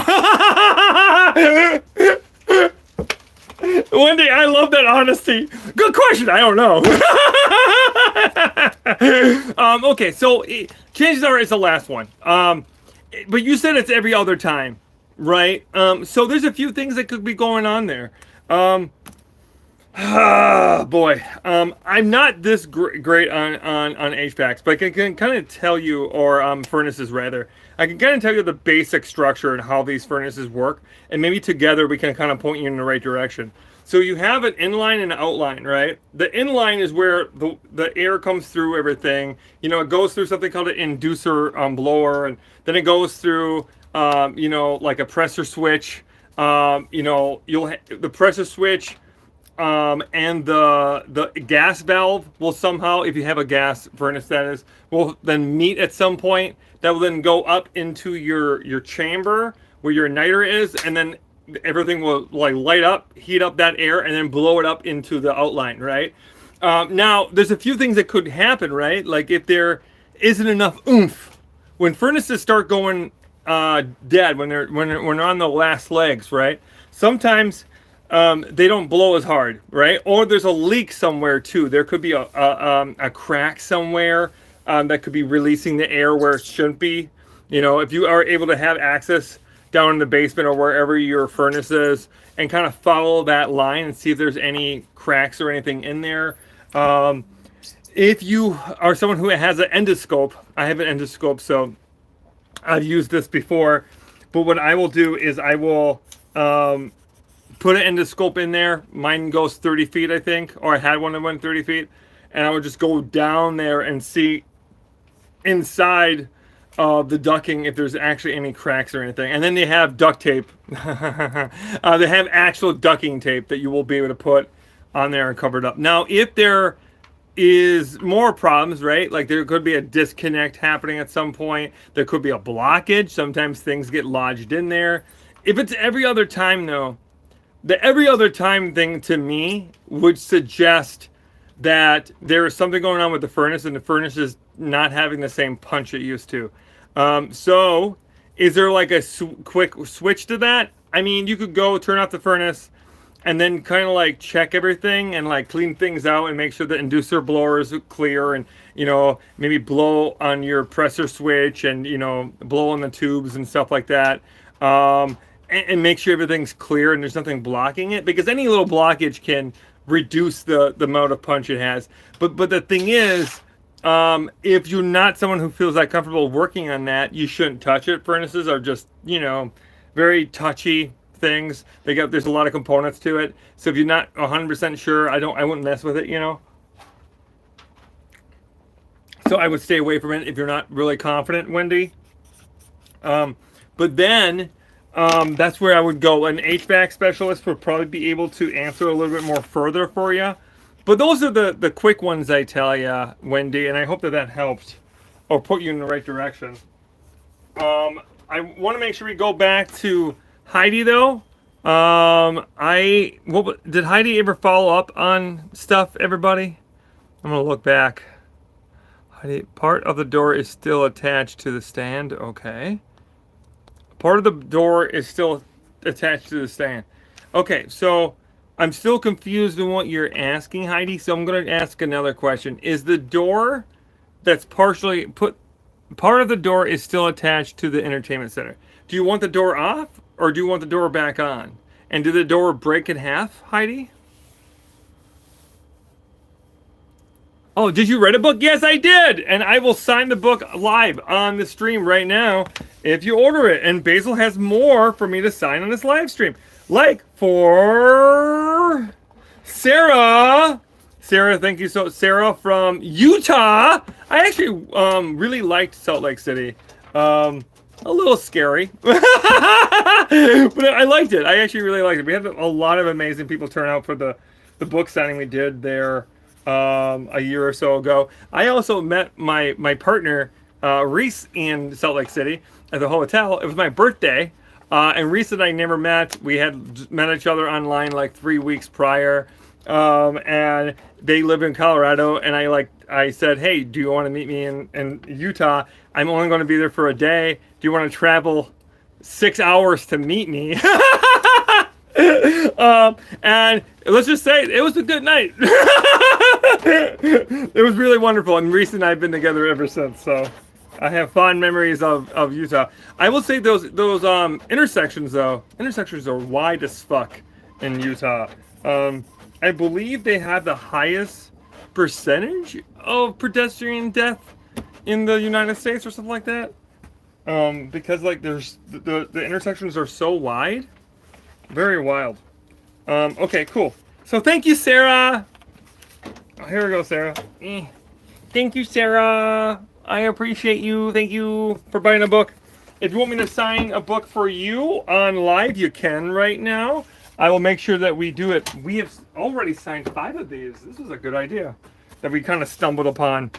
Wendy, I love that honesty. Good question. I don't know. Okay, so chances are it's the last one. But you said it's every other time, right? So there's a few things that could be going on there. Boy, I'm not this great on HVACs, but I can kind of tell you, or furnaces rather. I can kind of tell you the basic structure and how these furnaces work, and maybe together we can kind of point you in the right direction. So you have an inline and an outline, right? The inline is where the air comes through everything. It goes through something called an inducer blower, and then it goes through, like a pressure switch. The pressure switch. And the gas valve will somehow, if you have a gas furnace that is, will then meet at some point. That will then go up into your chamber where your niter is, and then everything will like light up, heat up that air, and then blow it up into the outline, right? Now, there's a few things that could happen, right? Like if there isn't enough oomph. When furnaces start going dead, when they're on the last legs, right? Sometimes they don't blow as hard, right? Or there's a leak somewhere too. There could be a crack somewhere that could be releasing the air where it shouldn't be. If you are able to have access down in the basement or wherever your furnace is and kind of follow that line and see if there's any cracks or anything in there. If you are someone who has an endoscope, I have an endoscope, so I've used this before. But what I will do is I will put an endoscope in there. Mine goes 30 feet, I think, or I had one that went 30 feet. And I would just go down there and see inside of the ducting if there's actually any cracks or anything. And then they have duct tape. They have actual ducking tape that you will be able to put on there and cover it up. Now, if there is more problems, right? Like there could be a disconnect happening at some point. There could be a blockage. Sometimes things get lodged in there. If it's every other time, though, the every other time thing to me would suggest that there is something going on with the furnace and the furnace is not having the same punch it used to. So is there like a quick switch to that? I mean, you could go turn off the furnace and then kind of like check everything and like clean things out and make sure the inducer blower is clear, and maybe blow on your pressure switch and blow on the tubes and stuff like that. And make sure everything's clear and there's nothing blocking it, because any little blockage can reduce the amount of punch it has. But the thing is, if you're not someone who feels that comfortable working on that, you shouldn't touch it. Furnaces are just very touchy things. There's a lot of components to it. So if you're not 100% sure, I wouldn't mess with it. So I would stay away from it if you're not really confident, Wendy. But then that's where I would go. An HVAC specialist would probably be able to answer a little bit more further for you. But those are the quick ones I tell you, Wendy, and I hope that helped or put you in the right direction. I want to make sure we go back to Heidi, though. Did Heidi ever follow up on stuff, everybody? I'm going to look back. Heidi, part of the door is still attached to the stand. Okay. Part of the door is still attached to the stand. Okay, so I'm still confused in what you're asking, Heidi, so I'm going to ask another question. Is the door that's partially part of the door is still attached to the entertainment center? Do you want the door off, or do you want the door back on? And did the door break in half, Heidi? Oh, did you write a book? Yes, I did! And I will sign the book live on the stream right now if you order it. And Basil has more for me to sign on this live stream. Like for Sarah. Sarah, thank you. So Sarah from Utah. I actually really liked Salt Lake City. A little scary. But I liked it. I actually really liked it. We had a lot of amazing people turn out for the book signing we did there a year or so ago. I also met my partner Reese in Salt Lake City at the hotel. It was my birthday, and Reese and I never met. We had met each other online like 3 weeks prior, and they live in Colorado. And I said, hey, do you want to meet me in Utah? I'm only going to be there for a day. Do you want to travel 6 hours to meet me? And let's just say it was a good night. It was really wonderful, and Reese and I have been together ever since, so I have fond memories of Utah. I will say those intersections are wide as fuck in Utah. I believe they have the highest percentage of pedestrian death in the United States or something like that. Because like there's the intersections are so wide. Very wild. Okay, cool. So thank you, Sarah. Oh, here we go, Sarah. Thank you, Sarah. I appreciate you. Thank you for buying a book. If you want me to sign a book for you on live, you can right now. I will make sure that we do it. We have already signed 5 of these. This was a good idea that we kind of stumbled upon.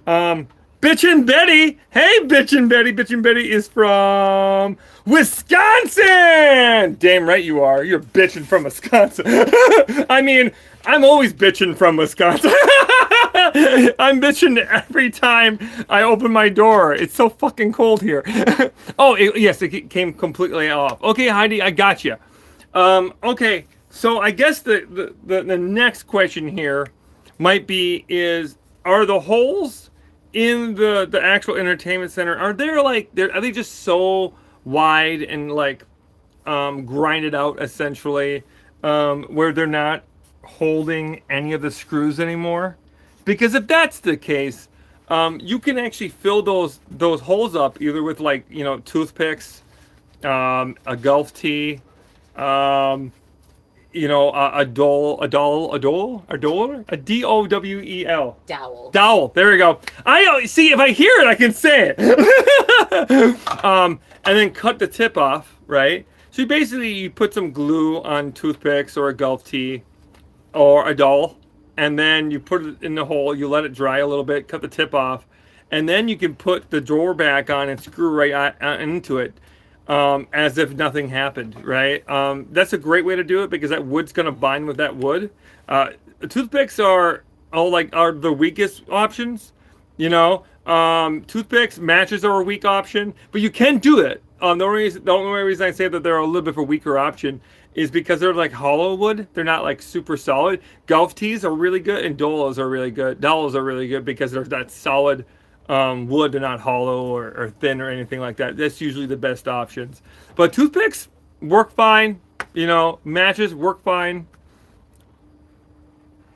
Bitchin' Betty. Hey, Bitchin' Betty. Bitchin' Betty is from Wisconsin. Damn right you are. You're bitching from Wisconsin. I mean, I'm always bitching from Wisconsin. I'm bitching every time I open my door. It's so fucking cold here. Yes, it came completely off. Okay, Heidi, I got you. Okay, so I guess the next question here might be are the holes in the actual entertainment center, are they just so wide and like grinded out essentially, where they're not holding any of the screws anymore? Because if that's the case, you can actually fill those holes up either with toothpicks, a golf tee, a dowel. Dowel. Dowel. There we go. I see, if I hear it, I can say it. And then cut the tip off, right? So you put some glue on toothpicks or a golf tee or a dowel, and then you put it in the hole. You let it dry a little bit, cut the tip off, and then you can put the drawer back on and screw right into it. As if nothing happened, right? That's a great way to do it because that wood's going to bind with that wood. Toothpicks are the weakest options, Toothpicks, matches are a weak option, but you can do it. The only reason I say that they're a little bit of a weaker option is because they're like hollow wood. They're not like super solid. Golf tees are really good, and dowels are really good. Dowels are really good because they're that solid wood. They're not hollow or thin or anything like that. That's usually the best options. But toothpicks work fine. Matches work fine.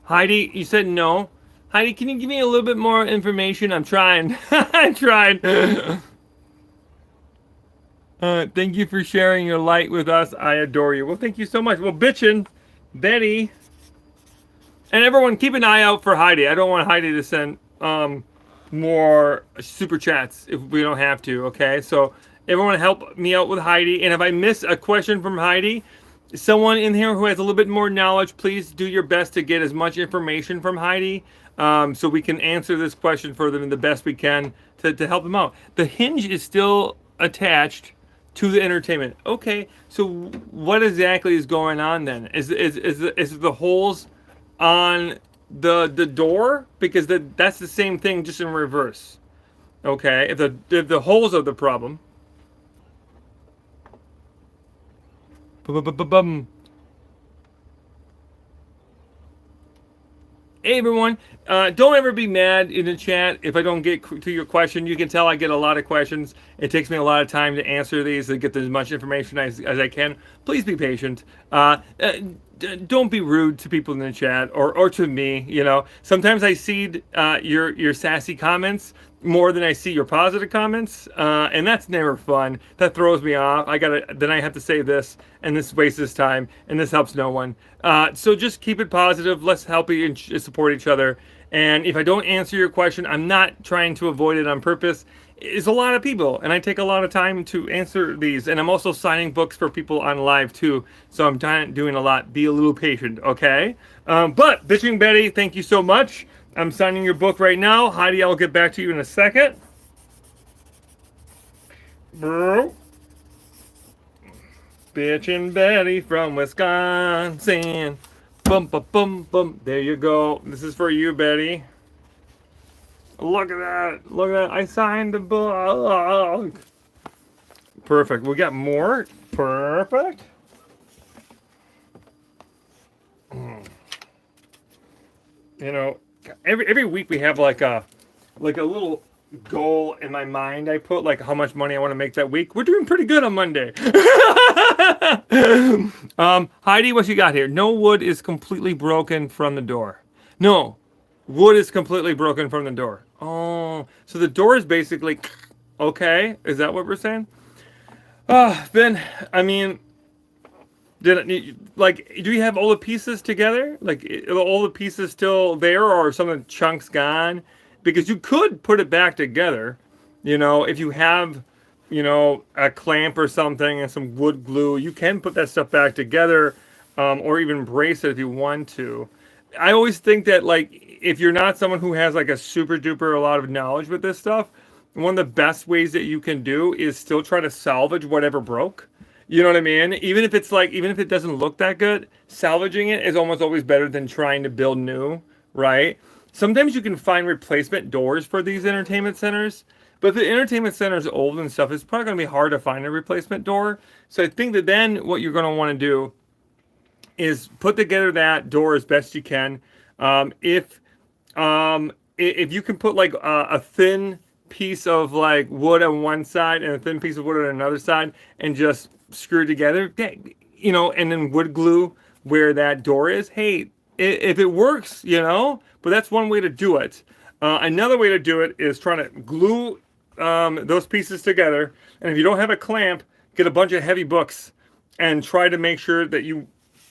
Heidi, you said no. Heidi, can you give me a little bit more information? I'm trying. I'm trying. Thank you for sharing your light with us. I adore you. Well, thank you so much. Well, bitchin', Betty, and everyone, keep an eye out for Heidi. I don't want Heidi to send more super chats if we don't have to. Okay, so everyone help me out with Heidi. And if I miss a question from Heidi, someone in here who has a little bit more knowledge, please do your best to get as much information from Heidi, so we can answer this question for them the best we can to help them out. The hinge is still attached to the entertainment. Okay, so what exactly is going on then? Is the holes on the door? Because that's the same thing, just in reverse. Okay, if the holes are the problem. Bum. Hey everyone, don't ever be mad in the chat if I don't get to your question. You can tell I get a lot of questions. It takes me a lot of time to answer these and get as much information as I can. Please be patient. Don't be rude to people in the chat or to me. Sometimes I see your sassy comments more than I see your positive comments, and that's never fun. That throws me off. Then I have to say this, and this wastes this time, and this helps no one. So just keep it positive. Let's help and support each other. And if I don't answer your question, I'm not trying to avoid it on purpose. It's a lot of people, and I take a lot of time to answer these. And I'm also signing books for people on live too, so I'm doing a lot. Be a little patient, okay? But Bitching Betty, thank you so much. I'm signing your book right now. Heidi, I'll get back to you in a second. Bro. Bitchin' Betty from Wisconsin. Bum, bum, bum, bum. There you go. This is for you, Betty. Look at that. Look at that. I signed the book. Perfect. We got more. Perfect. Every week we have like a little goal in my mind. I put like how much money I want to make that week. We're doing pretty good on Monday. Heidi, what you got here? No wood is completely broken from the door. No, wood is completely broken from the door. Oh, so the door is basically okay. Is that what we're saying? Ben, I mean, do you have all the pieces together? Like, are all the pieces still there, or are some of the chunks gone? Because you could put it back together, if you have, a clamp or something and some wood glue, you can put that stuff back together, or even brace it if you want to. I always think that, like, if you're not someone who has like a super duper a lot of knowledge with this stuff, one of the best ways that you can do is still try to salvage whatever broke. You know what I mean? Even if it doesn't look that good, salvaging it is almost always better than trying to build new, right? Sometimes you can find replacement doors for these entertainment centers, but if the entertainment center is old and stuff, it's probably going to be hard to find a replacement door. So I think that then what you're going to want to do is put together that door as best you can. If you can put like a thin piece of like wood on one side and a thin piece of wood on another side and just screw it together, and then wood glue where that door is. Hey, if it works, but that's one way to do it. Another way to do it is trying to glue those pieces together. And if you don't have a clamp, get a bunch of heavy books and try to make sure that you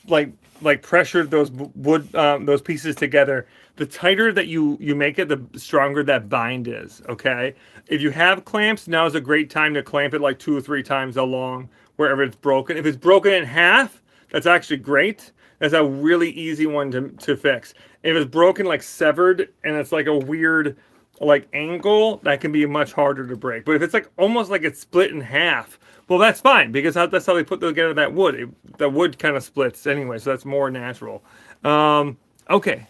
like pressured those wood those pieces together, the tighter that you make it, the stronger that bind is. Okay, if you have clamps, now is a great time to clamp it like 2 or 3 times along wherever it's broken. If it's broken in half, that's actually great. That's a really easy one to fix. If it's broken like severed and it's like a weird like angle, that can be much harder to break. But if it's like almost like it's split in half, well, that's fine because that's how they put together that wood. The wood kind of splits anyway, so that's more natural. Okay.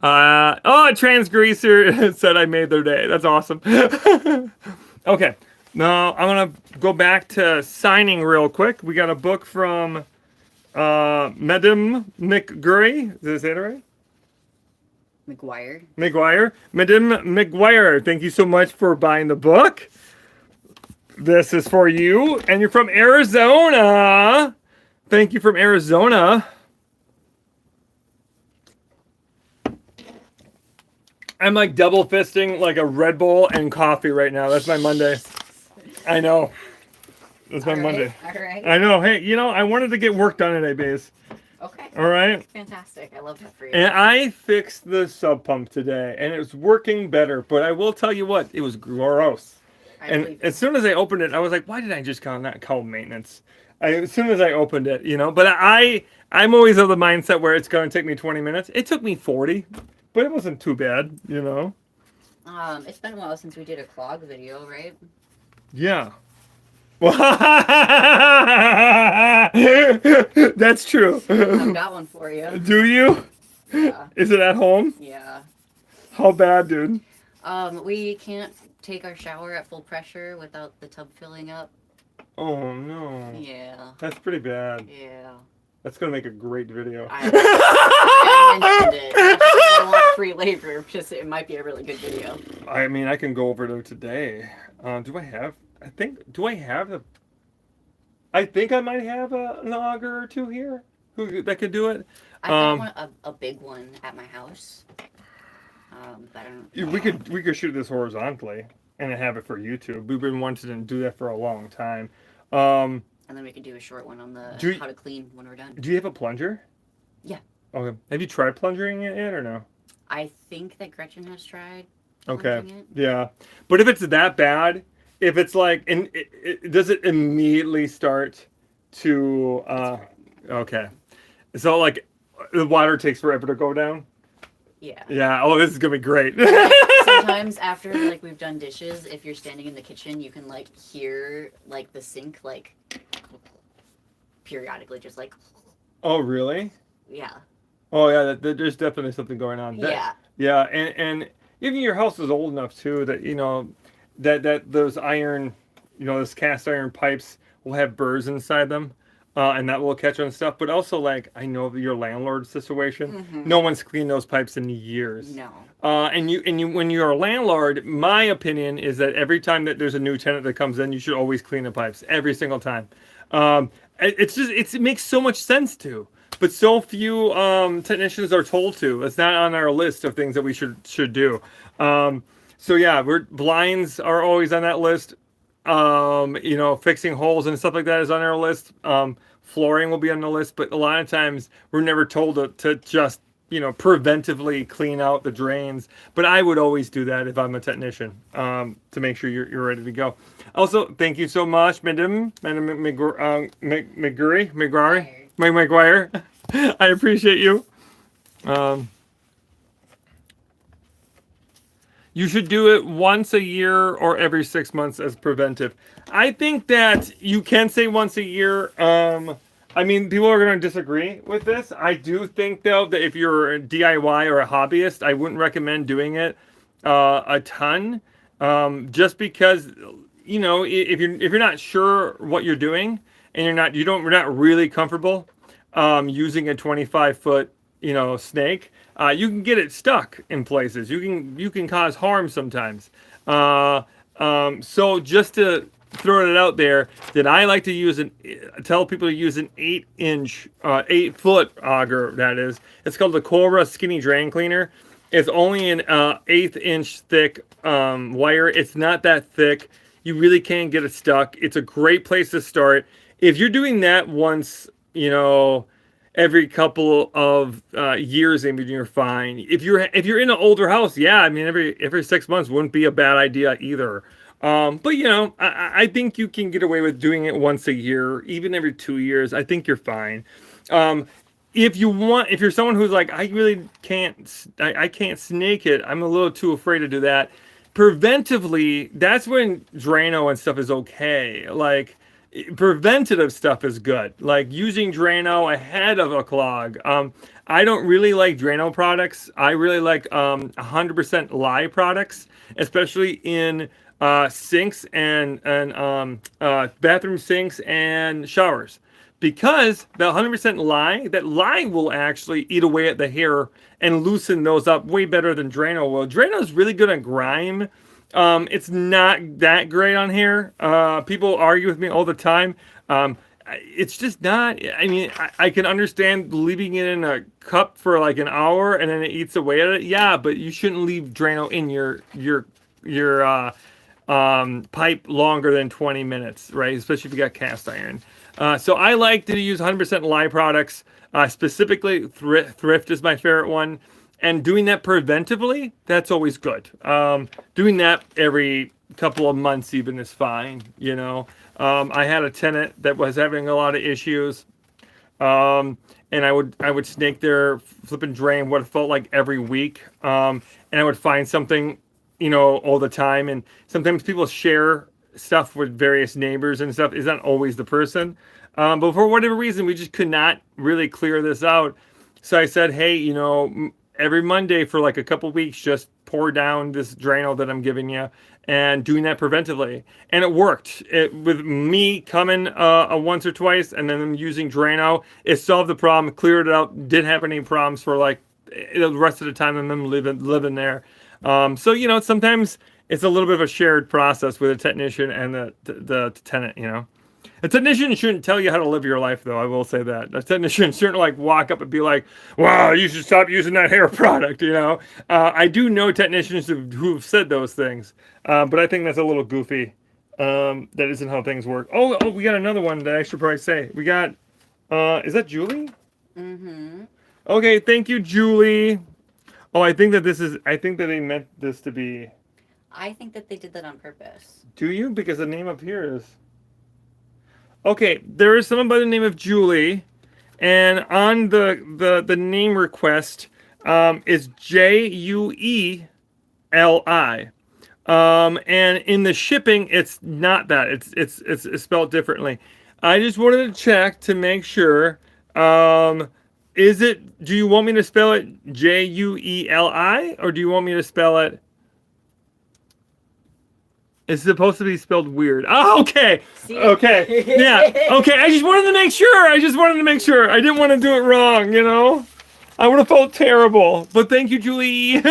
Oh, a transgreaser said I made their day. That's awesome. Okay. Now I'm gonna go back to signing real quick. We got a book from Madame McGurry. Did I say it right? McGuire. Madame McGuire, thank you so much for buying the book. This is for you. And you're from Arizona. Thank you from Arizona. I'm like double fisting like a Red Bull and coffee right now. That's my Monday. I know. That's my Monday. All right. I know. Hey, you know, I wanted to get work done today, Baze. Okay. All right. Fantastic. I love that for you. And I fixed the sub pump today, and it was working better. But I will tell you what, it was gross. And as soon as I opened it, I was like, why did I just not call maintenance? As soon as I opened it, you know. But I'm always of the mindset where it's going to take me 20 minutes. It took me 40, but it wasn't too bad, you know. It's been a while since we did a clog video, right? Yeah. That's true. I've got one for you. Do you? Yeah. Is it at home? Yeah. How bad, dude? We can't take our shower at full pressure without the tub filling up. Oh no. Yeah. That's pretty bad. Yeah. That's gonna make a great video. I mentioned it. I don't want free labor. Just it might be a really good video. I mean, I can go over there today. Do I have? Do I have the? I think I might have an auger or two here that could do it. I've got a big one at my house. But I don't. We could shoot this horizontally and have it for YouTube. We've been wanting to do that for a long time. And then we could do a short one on the how to clean when we're done. Do you have a plunger? Yeah. Okay. Have you tried plunging it yet or no? I think that Gretchen has tried. Okay. It. Yeah. But if it's that bad, if it's like, and does it immediately start to? Okay. So like, the water takes forever to go down. Yeah. Yeah. Oh, this is gonna be great. Sometimes after like we've done dishes, if you're standing in the kitchen, you can like hear like the sink like periodically, just like. Oh really? Yeah. Oh yeah. There's definitely something going on. Yeah. Yeah, and even your house is old enough too that you know that those iron, you know, those cast iron pipes will have burrs inside them. And that will catch on stuff, but also like I know your landlord situation. Mm-hmm. No one's cleaned those pipes in years. No. And you when you're a landlord, my opinion is that every time that there's a new tenant that comes in, you should always clean the pipes every single time. It makes so much sense to, but so few technicians are told to. It's not on our list of things that we should do. So yeah, blinds are always on that list. You know, fixing holes and stuff like that is on our list. Flooring will be on the list, but a lot of times we're never told to just, you know, preventively clean out the drains. But I would always do that if I'm a technician, to make sure you're ready to go. Also, thank you so much, Madam McGuire. I appreciate you. You should do it once a year or every 6 months as preventive. I think that you can say once a year. I mean, people are going to disagree with this. I do think, though, that if you're a DIY or a hobbyist, I wouldn't recommend doing it a ton. Just because, you know, if you're not sure what you're doing and you're not really comfortable using a 25-foot, you know, snake. You can get it stuck in places. You can cause harm sometimes. So just to throw it out there, that I like to tell people to use an 8-foot auger. That is, it's called the Cobra Skinny Drain Cleaner. It's only an 1/8 inch thick wire. It's not that thick. You really can't get it stuck. It's a great place to start. If you're doing that once, you know, every couple of years, maybe you're fine. If you're in an older house, yeah, I mean every 6 months wouldn't be a bad idea either. But I think you can get away with doing it once a year, even every 2 years. I think you're fine. Um, if you're someone who's like, I really can't, I can't snake it. I'm a little too afraid to do that. Preventively, that's when Drano and stuff is okay. Like preventative stuff is good. Like using Drano ahead of a clog. I don't really like Drano products. I really like 100% lye products, especially in sinks and bathroom sinks and showers, because the 100% lye, that lye will actually eat away at the hair and loosen those up way better than Drano will. Drano is really good at grime. It's not that great on hair. People argue with me all the time. It's just not. I mean, I can understand leaving it in a cup for like an hour and then it eats away at it. Yeah, but you shouldn't leave Drano in your pipe longer than 20 minutes, right? Especially if you got cast iron. So I like to use 100% lye products. Specifically, Thrift is my favorite one. And doing that preventively, that's always good. Doing that every couple of months even is fine, I had a tenant that was having a lot of issues. And I would snake their flipping drain what it felt like every week. And I would find something, all the time. And sometimes people share stuff with various neighbors and stuff. Is not always the person. But for whatever reason, we just could not really clear this out. So I said, hey, every Monday for like a couple weeks, just pour down this Drano that I'm giving you, and doing that preventively. And it worked. With me coming once or twice and then using Drano, it solved the problem, cleared it out, didn't have any problems for like the rest of the time I'm living there. So, sometimes it's a little bit of a shared process with a technician and the tenant. A technician shouldn't tell you how to live your life, though. I will say that. A technician shouldn't like walk up and be like, "Wow, you should stop using that hair product." I do know technicians who've said those things, but I think that's a little goofy. That isn't how things work. Oh, we got another one that I should probably say. We got, is that Julie? Mm-hmm. Okay, thank you, Julie. Oh, I think that they meant this to be. I think that they did that on purpose. Do you? Because the name up here is. Okay, there is someone by the name of Julie, and on the name request is Jueli. And in the shipping, it's not that. It's spelled differently. I just wanted to check to make sure. Is it? Do you want me to spell it Jueli, or do you want me to spell it? It's supposed to be spelled weird. Oh, okay. See? Okay. Yeah. Okay. I just wanted to make sure. I didn't want to do it wrong, I would have felt terrible. But thank you, Julie.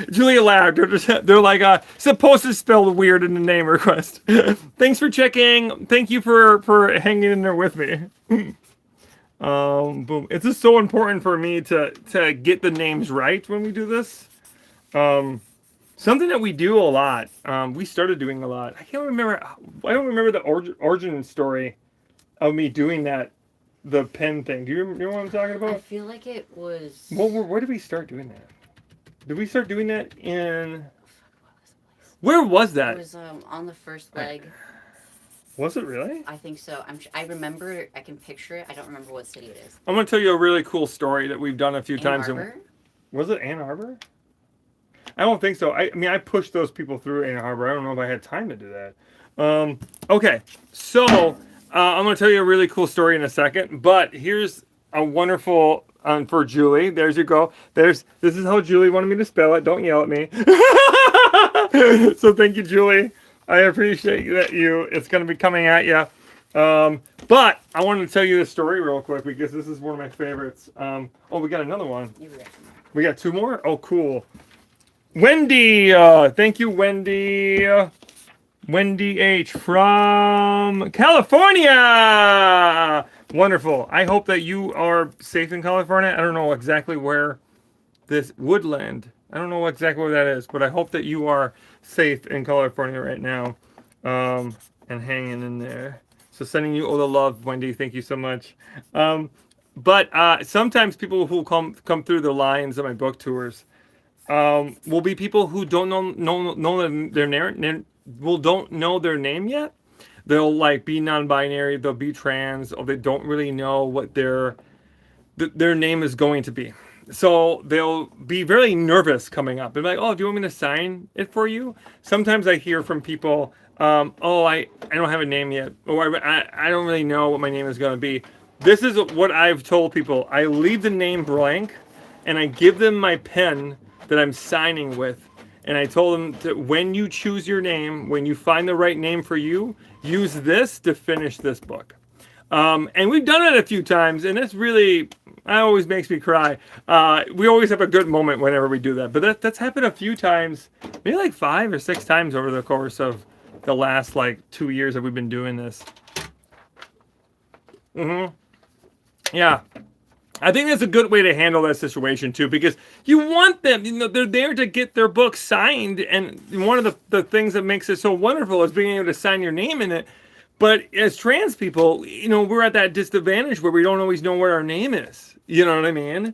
Julia laughed. They're like, supposed to spell weird in the name request. Thanks for checking. Thank you for hanging in there with me. Boom. It's just so important for me to get the names right when we do this. Something that we do a lot. We started doing a lot. I don't remember the origin story of me doing that, the pen thing. Do you know what I'm talking about? I feel like it was. Well, where did we start doing that? Did we start doing that in? Where was that? It was on the first leg. Was it really? I think so. I remember. I can picture it. I don't remember what city it is. I'm gonna tell you a really cool story that we've done a few times. Ann Arbor? Was it Ann Arbor? I don't think so. I mean, I pushed those people through Ann Arbor. I don't know if I had time to do that. Okay, so I'm going to tell you a really cool story in a second. But here's a wonderful for Julie. There's you go. This is how Julie wanted me to spell it. Don't yell at me. So thank you, Julie. I appreciate that it's going to be coming at you. But I wanted to tell you this story real quick because this is one of my favorites. We got another one. We got two more? Oh, cool. Wendy, thank you, Wendy. Wendy H. from California. Wonderful. I hope that you are safe in California. I don't know exactly where this Woodland. I don't know exactly where that is, but I hope that you are safe in California right now, and hanging in there. So sending you all the love, Wendy. Thank you so much. But sometimes people who come through the lines of my book tours will be people who don't know their name, don't know their name yet. They'll like be non-binary, they'll be trans, or they don't really know what their name is going to be. So they'll be very nervous coming up. They're like, "Oh, do you want me to sign it for you?" Sometimes I hear from people, "Oh, I don't have a name yet, or I don't really know what my name is going to be." This is what I've told people. I leave the name blank, and I give them my pen that I'm signing with. And I told them that when you choose your name, when you find the right name for you, use this to finish this book. And we've done it a few times, and it's really, that always makes me cry. We always have a good moment whenever we do that. But that's happened a few times, maybe like 5 or 6 times over the course of the last like 2 years that we've been doing this. Yeah. I think that's a good way to handle that situation too, because you want them, they're there to get their book signed, and one of the things that makes it so wonderful is being able to sign your name in it. But as trans people, we're at that disadvantage where we don't always know what our name is. You know what I mean?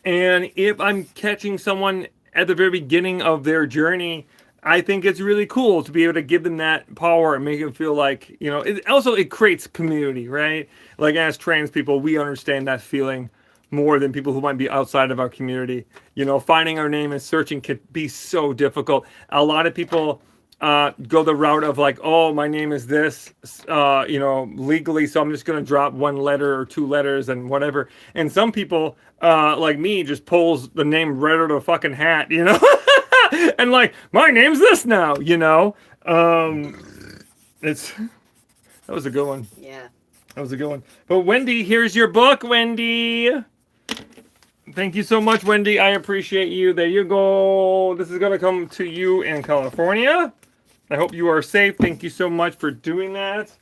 And if I'm catching someone at the very beginning of their journey, I think it's really cool to be able to give them that power and make them feel like, it creates community, right? Like as trans people, we understand that feeling more than people who might be outside of our community. Finding our name and searching can be so difficult. A lot of people go the route of like, oh, my name is this, legally, so I'm just going to drop 1 letter or 2 letters and whatever. And some people, like me, just pulls the name right out of a fucking hat, and like, my name's this now, that was a good one. Yeah. That was a good one. But Wendy, here's your book, Wendy. Thank you so much, Wendy. I appreciate you. There you go. This is going to come to you in California. I hope you are safe. Thank you so much for doing that.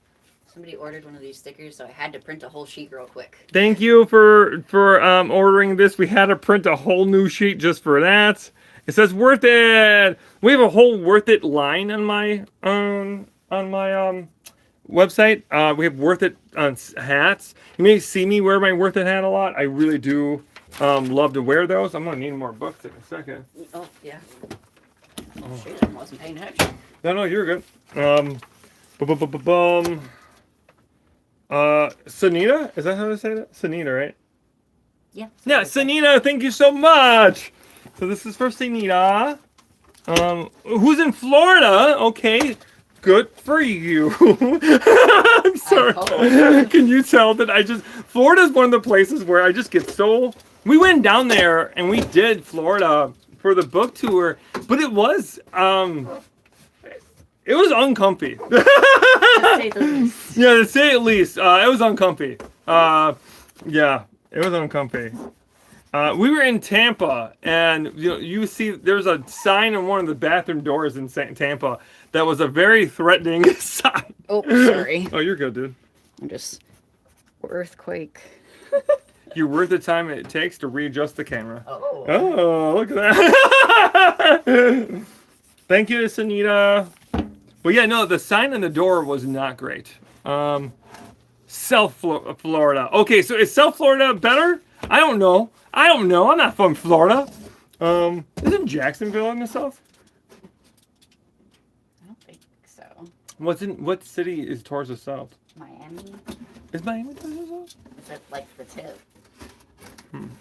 Somebody ordered one of these stickers, so I had to print a whole sheet real quick. Thank you for ordering this. We had to print a whole new sheet just for that. It says "Worth It." We have a whole "Worth It" line on my website. We have "Worth It" hats. You may see me wear my "Worth It" hat a lot. I really do love to wear those. I'm gonna need more books in a second. Oh yeah. Oh shit! I wasn't paying attention. No, you're good. Sunita, is that how to say that? Sunita, right? Yeah. Yeah, Sunita, thank you so much. So this is for Sunita. Who's in Florida? Okay, good for you. I'm sorry. Can you tell that Florida's one of the places where I just get so... We went down there and we did Florida for the book tour, but it was uncomfy. Yeah, to say it least. It was uncomfy. Yeah, it was uncomfy. We were in Tampa, and you see there's a sign on one of the bathroom doors in Tampa that was a very threatening sign. Oh, sorry. Oh, you're good, dude. I'm just earthquake. You're worth the time it takes to readjust the camera. Oh, look at that. Thank you to Sunita. Well, yeah, no, the sign on the door was not great. South Florida. Okay, so is South Florida better? I don't know. I'm not from Florida. Isn't Jacksonville in the South? I don't think so. What city is towards the South? Miami. Is Miami towards the South? Is that like the tip?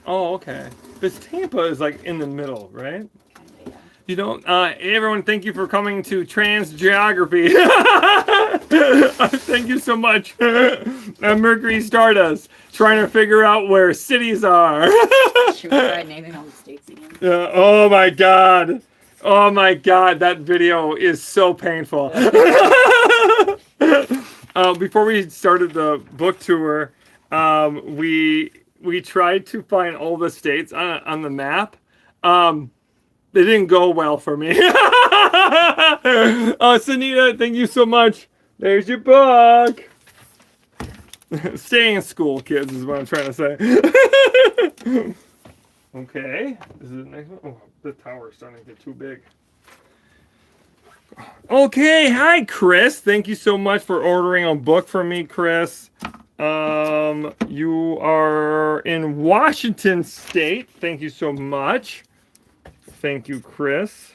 Oh, okay. This Tampa is like in the middle, right? Kinda, yeah. Everyone, thank you for coming to Trans Geography. Thank you so much. Mercury Stardust, trying to figure out where cities are. Should we try naming all the states again? Oh my god. Oh my god, that video is so painful. Before we started the book tour, we tried to find all the states on the map. They didn't go well for me. Sunita, thank you so much. There's your book. Stay in school, kids, is what I'm trying to say. Okay. This is the next one. Oh, the tower's starting to get too big. Okay, hi Chris. Thank you so much for ordering a book for me, Chris. You are in Washington State. Thank you so much. Thank you, Chris.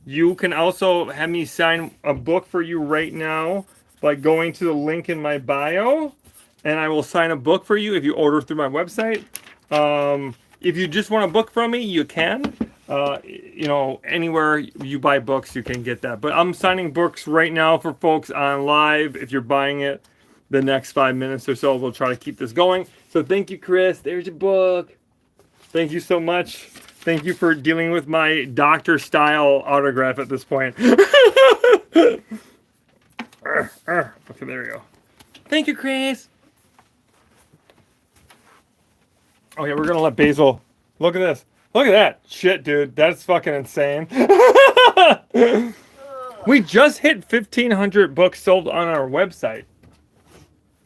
You can also have me sign a book for you right now by going to the link in my bio, and I will sign a book for you if you order through my website. If you just want a book from me, you can. Anywhere you buy books, you can get that. But I'm signing books right now for folks on live. If you're buying it the next 5 minutes or so, we'll try to keep this going. So thank you, Chris. There's your book. Thank you so much. Thank you for dealing with my doctor-style autograph at this point. Okay, there we go. Thank you, Chris. Okay, we're gonna let Basil. Look at this. Look at that. Shit, dude. That's fucking insane. We just hit 1,500 books sold on our website,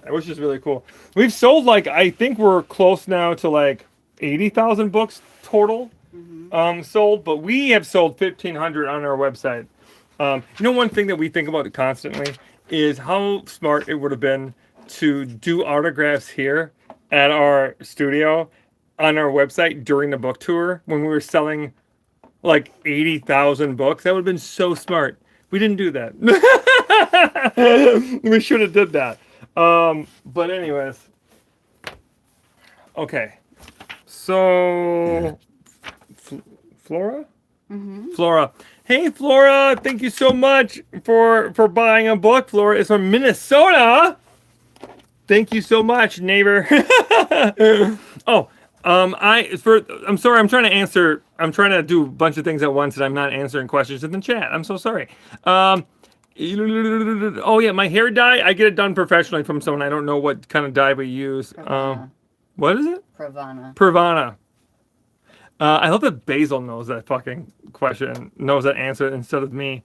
which is really cool. We've sold I think we're close now to 80,000 books total sold, but we have sold 1,500 on our website. One thing that we think about constantly is how smart it would have been to do autographs here at our studio on our website during the book tour when we were selling 80,000 books. That would have been so smart. We didn't do that. We should have did that. But anyways. Okay. So Flora? Flora. Hey Flora, thank you so much for buying a book. Flora is from Minnesota. Thank you so much, neighbor. I'm sorry, I'm trying to do a bunch of things at once and I'm not answering questions in the chat. I'm so sorry. Oh yeah, my hair dye, I get it done professionally from someone. I don't know what kind of dye we use. What is it? Pravana. I hope that Basil knows that fucking question, knows that answer instead of me.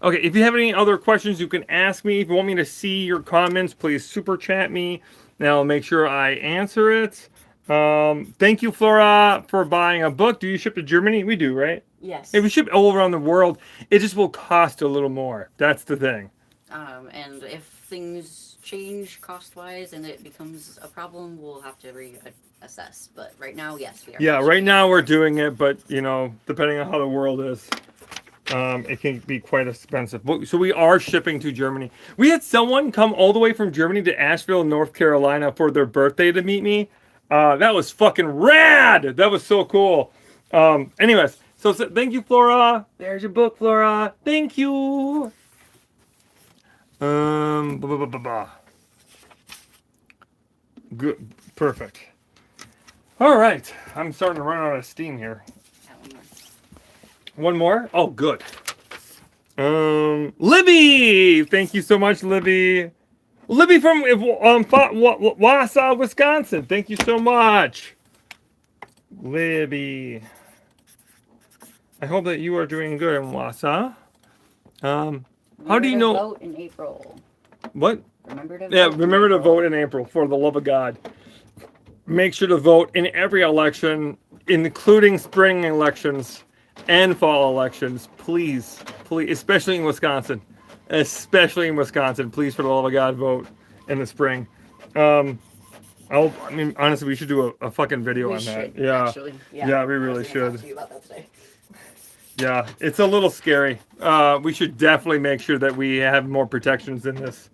Okay, if you have any other questions, you can ask me. If you want me to see your comments, please super chat me, and I'll make sure I answer it. Thank you, Flora, for buying a book. Do you ship to Germany? We do, right? Yes. If we ship all around the world, it just will cost a little more. That's the thing. And if things change cost-wise and it becomes a problem, we'll have to reassess. But right now, yes, we are. Yeah, right now we're doing it, but depending on how the world is, it can be quite expensive. So we are shipping to Germany. We had someone come all the way from Germany to Asheville, North Carolina for their birthday to meet me. That was fucking rad. That was so cool. Anyways, so thank you, Flora. There's your book, Flora. Thank you. Good, perfect. All right, I'm starting to run out of steam here. One more? Oh, good. Libby, thank you so much, Libby. Libby from Wausau, Wisconsin. Thank you so much, Libby. I hope that you are doing good in Wausau. How do you know? Vote in April. What? Remember to vote in April, for the love of God. Make sure to vote in every election, including spring elections and fall elections. Please, especially in Wisconsin. Please, for the love of God, vote in the spring. Honestly, we should do a fucking video on that. Yeah. Actually. Yeah, we really should. Talk to you about that today. Yeah, it's a little scary. We should definitely make sure that we have more protections in this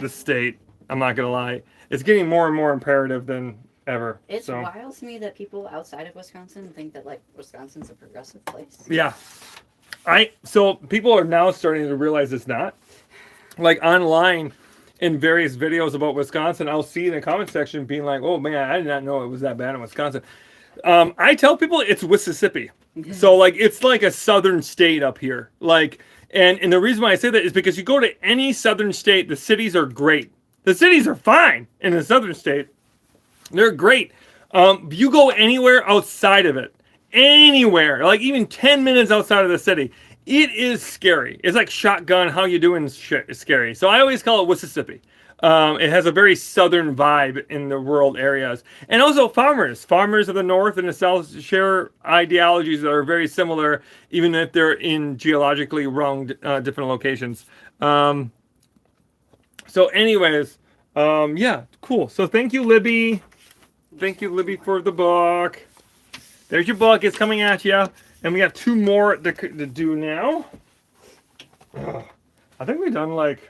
state. I'm not gonna lie, it's getting more and more imperative than ever. It's wild to me that people outside of Wisconsin think that Wisconsin's a progressive place. Yeah, so people are now starting to realize it's not. Online, in various videos about Wisconsin, I'll see in the comment section being like, "Oh man, I did not know it was that bad in Wisconsin." I tell people it's Mississippi. So it's like a southern state up here. And the reason why I say that is because you go to any southern state, the cities are great. The cities are fine in the southern state. They're great. You go anywhere outside of it, anywhere, even 10 minutes outside of the city, it is scary. It's like shotgun, how you doing shit is scary. So I always call it Mississippi. It has a very southern vibe in the rural areas. And also farmers. Farmers of the north and the south share ideologies that are very similar, even if they're in geologically wrong different locations. So anyways, yeah, cool. So thank you, Libby. Thank you, Libby, for the book. There's your book. It's coming at you. And we have 2 more to do now. I think we've done like...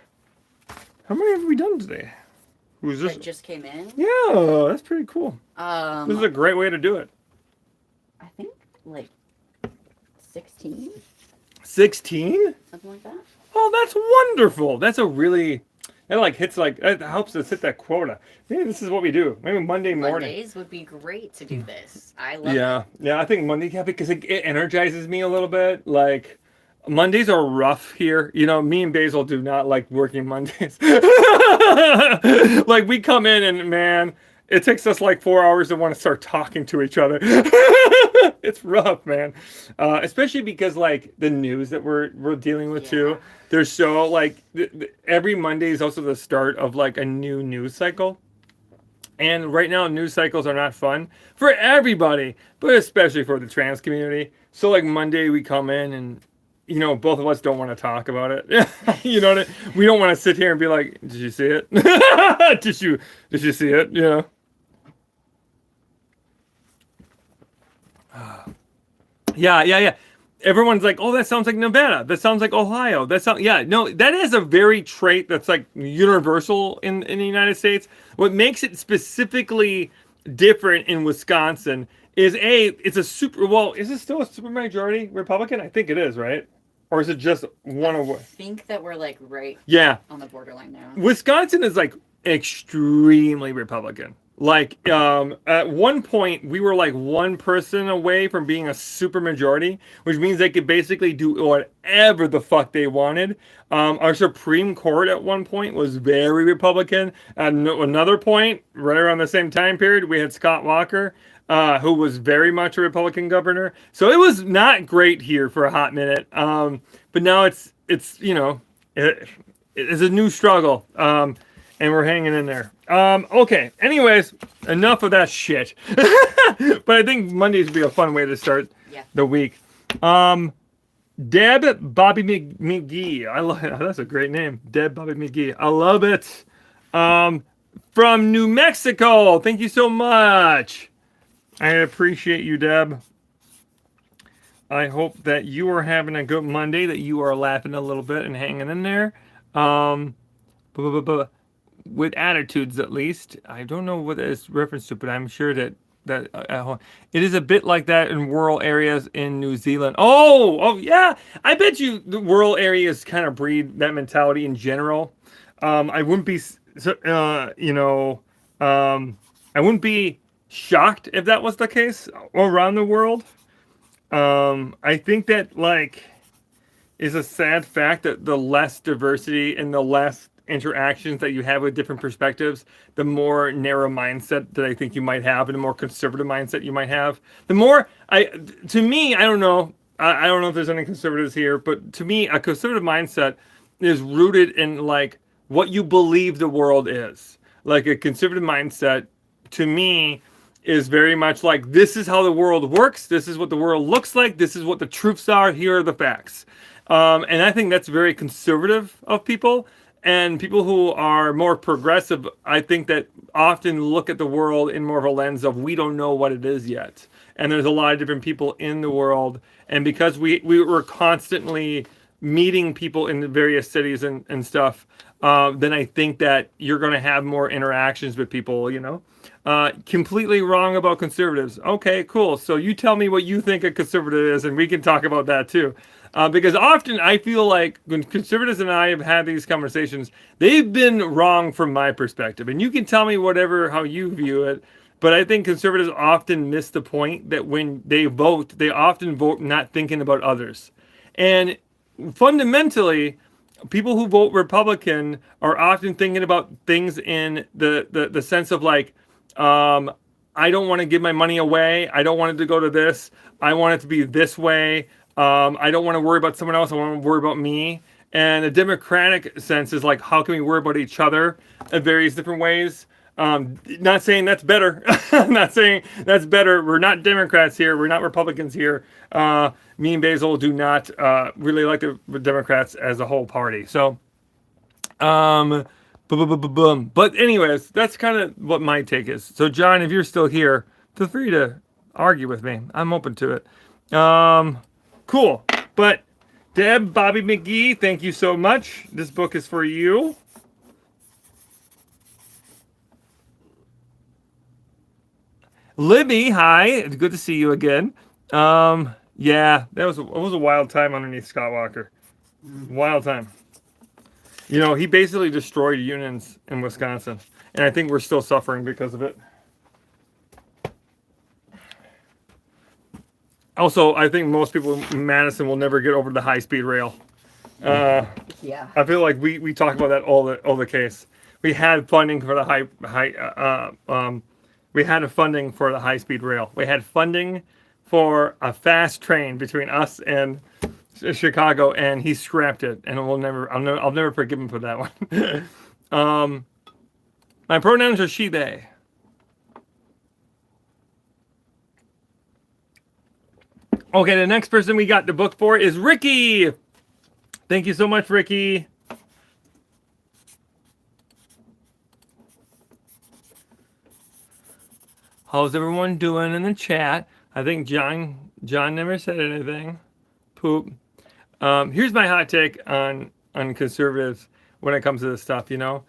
How many have we done today? Who's this? That just came in. Yeah, that's pretty cool. This is a great way to do it. I think like 16, 16? something like that. Oh, that's wonderful. That's a really... That like hits like... It helps us hit that quota. Maybe this is what we do. Maybe Monday morning. Mondays would be great to do this. I love Yeah. it. Yeah, I think Monday, because it energizes me a little bit. Like... Mondays are rough here. You know, me and Basil do not like working Mondays. Like, we come in and, man, it takes us like 4 hours to want to start talking to each other. It's rough, man. Especially because, like, the news that we're dealing with, too. There's so, like, every Monday is also the start of, like, a new news cycle. And right now, news cycles are not fun for everybody, but especially for the trans community. So, like, Monday we come in and... You know, both of us don't want to talk about it. You know what we don't want to sit here and be like, "Did you see it? Did you see it?" You know. Yeah. Everyone's like, "Oh, that sounds like Nevada. That sounds like Ohio. That sounds no, that is a very trait that's like universal in the United States. What makes it specifically different in Wisconsin is it's a super... Well, is it still a super majority Republican? I think it is, right? Or is it just one away? I think that we're like right on the borderline now. Wisconsin is like extremely Republican. Like, at one point, we were like one person away from being a super majority, which means they could basically do whatever the fuck they wanted. Our Supreme Court at one point was very Republican. At another point, right around the same time period, we had Scott Walker, who was very much a Republican governor. So it was not great here for a hot minute. But now it's you know, it's a new struggle. And we're hanging in there. Okay. Anyways, enough of that shit. But I think Mondays would be a fun way to start the week. Deb Bobby McGee. I love it. That's a great name. Deb Bobby McGee. I love it. From New Mexico. Thank you so much. I appreciate you, Deb. I hope that you are having a good Monday, that you are laughing a little bit and hanging in there. With attitudes, at least. I don't know what it's reference to, but I'm sure that it is a bit like that in rural areas in New Zealand. Oh yeah. I bet you the rural areas kind of breed that mentality in general. I wouldn't be, I wouldn't be shocked if that was the case around the world. I think that, like, is a sad fact that the less diversity and the less interactions that you have with different perspectives, the more narrow mindset that I think you might have, and the more conservative mindset you might have. The more, to me, I don't know. I don't know if there's any conservatives here, but to me, a conservative mindset is rooted in, like, what you believe the world is. Like, a conservative mindset, to me, is very much like, this is how the world works. This is what the world looks like. This is what the truths are. Here are the facts. And I think that's very conservative of people. And people who are more progressive, I think that often look at the world in more of a lens of, we don't know what it is yet. And there's a lot of different people in the world. And because we were constantly meeting people in the various cities and stuff, then I think that you're going to have more interactions with people, you know. Completely wrong about conservatives. Okay, cool. So you tell me what you think a conservative is, and we can talk about that too. Because often I feel like when conservatives and I have had these conversations, they've been wrong from my perspective. And you can tell me how you view it. But I think conservatives often miss the point that when they vote, they often vote not thinking about others. And fundamentally, people who vote Republican are often thinking about things in the sense of, like, I don't want to give my money away. I don't want it to go to this. I want it to be this way. I don't want to worry about someone else. I want to worry about me. And the democratic sense is like, how can we worry about each other in various different ways? Not saying that's better. Not saying that's better. We're not Democrats here. We're not Republicans here. Me and Basil do not really like the Democrats as a whole party. So, boom. But anyways, that's kind of what my take is. So, John, if you're still here, feel free to argue with me. I'm open to it. Cool. But Deb, Bobby McGee, thank you so much. This book is for you. Libby, hi. It's good to see you again. Yeah, it was a wild time underneath Scott Walker. Wild time. You know, he basically destroyed unions in Wisconsin, and I think we're still suffering because of it. Also, I think most people in Madison will never get over the high-speed rail. Yeah. I feel like we talk about that all the case. We had funding for the we had a funding for the high-speed rail. We had funding for a fast train between us and Chicago, and he scrapped it. And I'll never forgive him for that one. My pronouns are she, they. Okay, the next person we got the book for is Ricky. Thank you so much, Ricky. How's everyone doing in the chat? I think John never said anything. Poop. Here's my hot take on conservatives when it comes to this stuff. You know,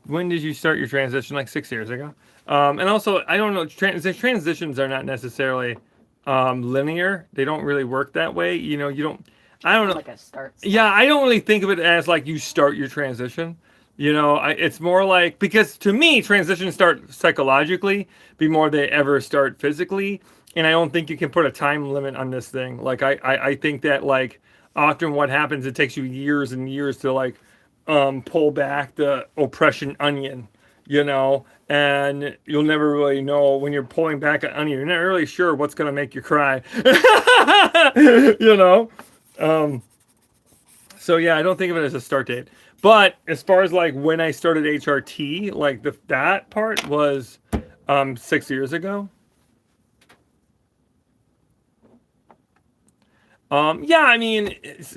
when did you start your transition? Like 6 years ago. And also, I don't know. Transitions are not necessarily linear. They don't really work that way. You know, you don't. I don't know. Like a start. Yeah, I don't really think of it as like you start your transition. You know, it's more like, because to me, transitions start psychologically before they ever start physically. And I don't think you can put a time limit on this thing. Like, I think that, like, often what happens, it takes you years and years to, like, pull back the oppression onion, you know? And you'll never really know when you're pulling back an onion. You're not really sure what's going to make you cry, you know? So, yeah, I don't think of it as a start date. But as far as, like, when I started HRT, like, that part was 6 years ago. Yeah, I mean, this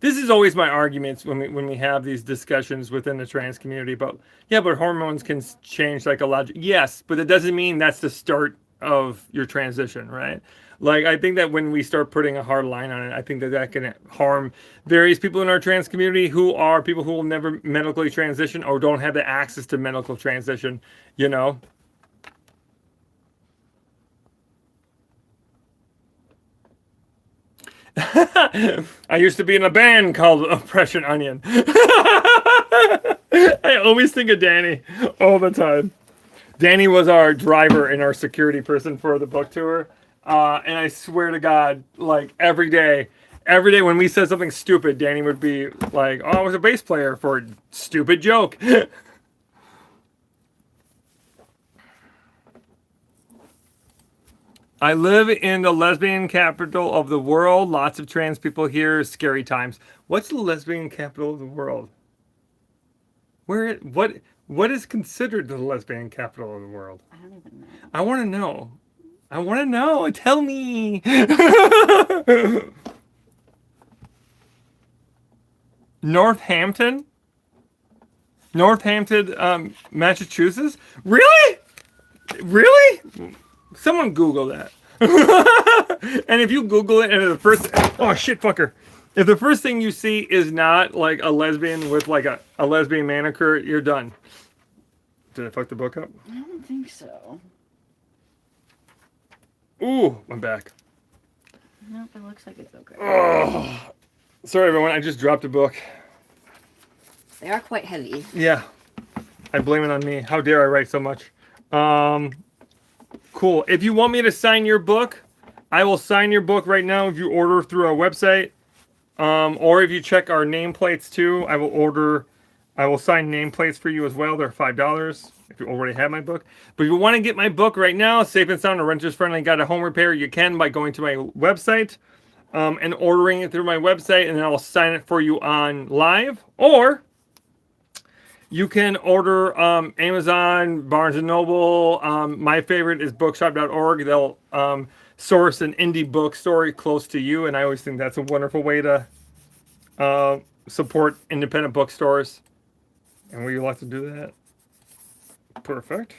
is always my arguments when we have these discussions within the trans community. But yeah, but hormones can change psychological. Yes, but it doesn't mean that's the start of your transition, right? Like, I think that when we start putting a hard line on it, I think that can harm various people in our trans community who are people who will never medically transition or don't have the access to medical transition, you know? I used to be in a band called Oppression Onion. I always think of Danny all the time. Danny was our driver and our security person for the book tour. And I swear to God, like every day when we said something stupid, Danny would be like, "Oh, I was a bass player for a stupid joke." I live in the lesbian capital of the world. Lots of trans people here. Scary times. What's the lesbian capital of the world? What is considered the lesbian capital of the world? I don't even know. I want to know. I want to know. Tell me. Northampton, Massachusetts. Really? Really? Someone Google that. And if you Google it and the first, oh shit, fucker. If the first thing you see is not like a lesbian with like a lesbian manicure, you're done. Did I fuck the book up? I don't think so. Ooh, I'm back. Nope, it looks like it's okay. Oh, sorry everyone, I just dropped a book. They are quite heavy. Yeah, I blame it on me. How dare I write so much? Cool. If you want me to sign your book, I will sign your book right now if you order through our website. Or if you check our nameplates too, I will sign nameplates for you as well. They're $5 if you already have my book. But if you want to get my book right now, Safe and Sound, a renter's friendly guide to home repair, you can by going to my website. and ordering it through my website, and then I'll sign it for you on live. Or you can order Amazon, Barnes and Noble. My favorite is bookshop.org. They'll source an indie bookstore close to you, and I always think that's a wonderful way to support independent bookstores. And would you like to do that? Perfect.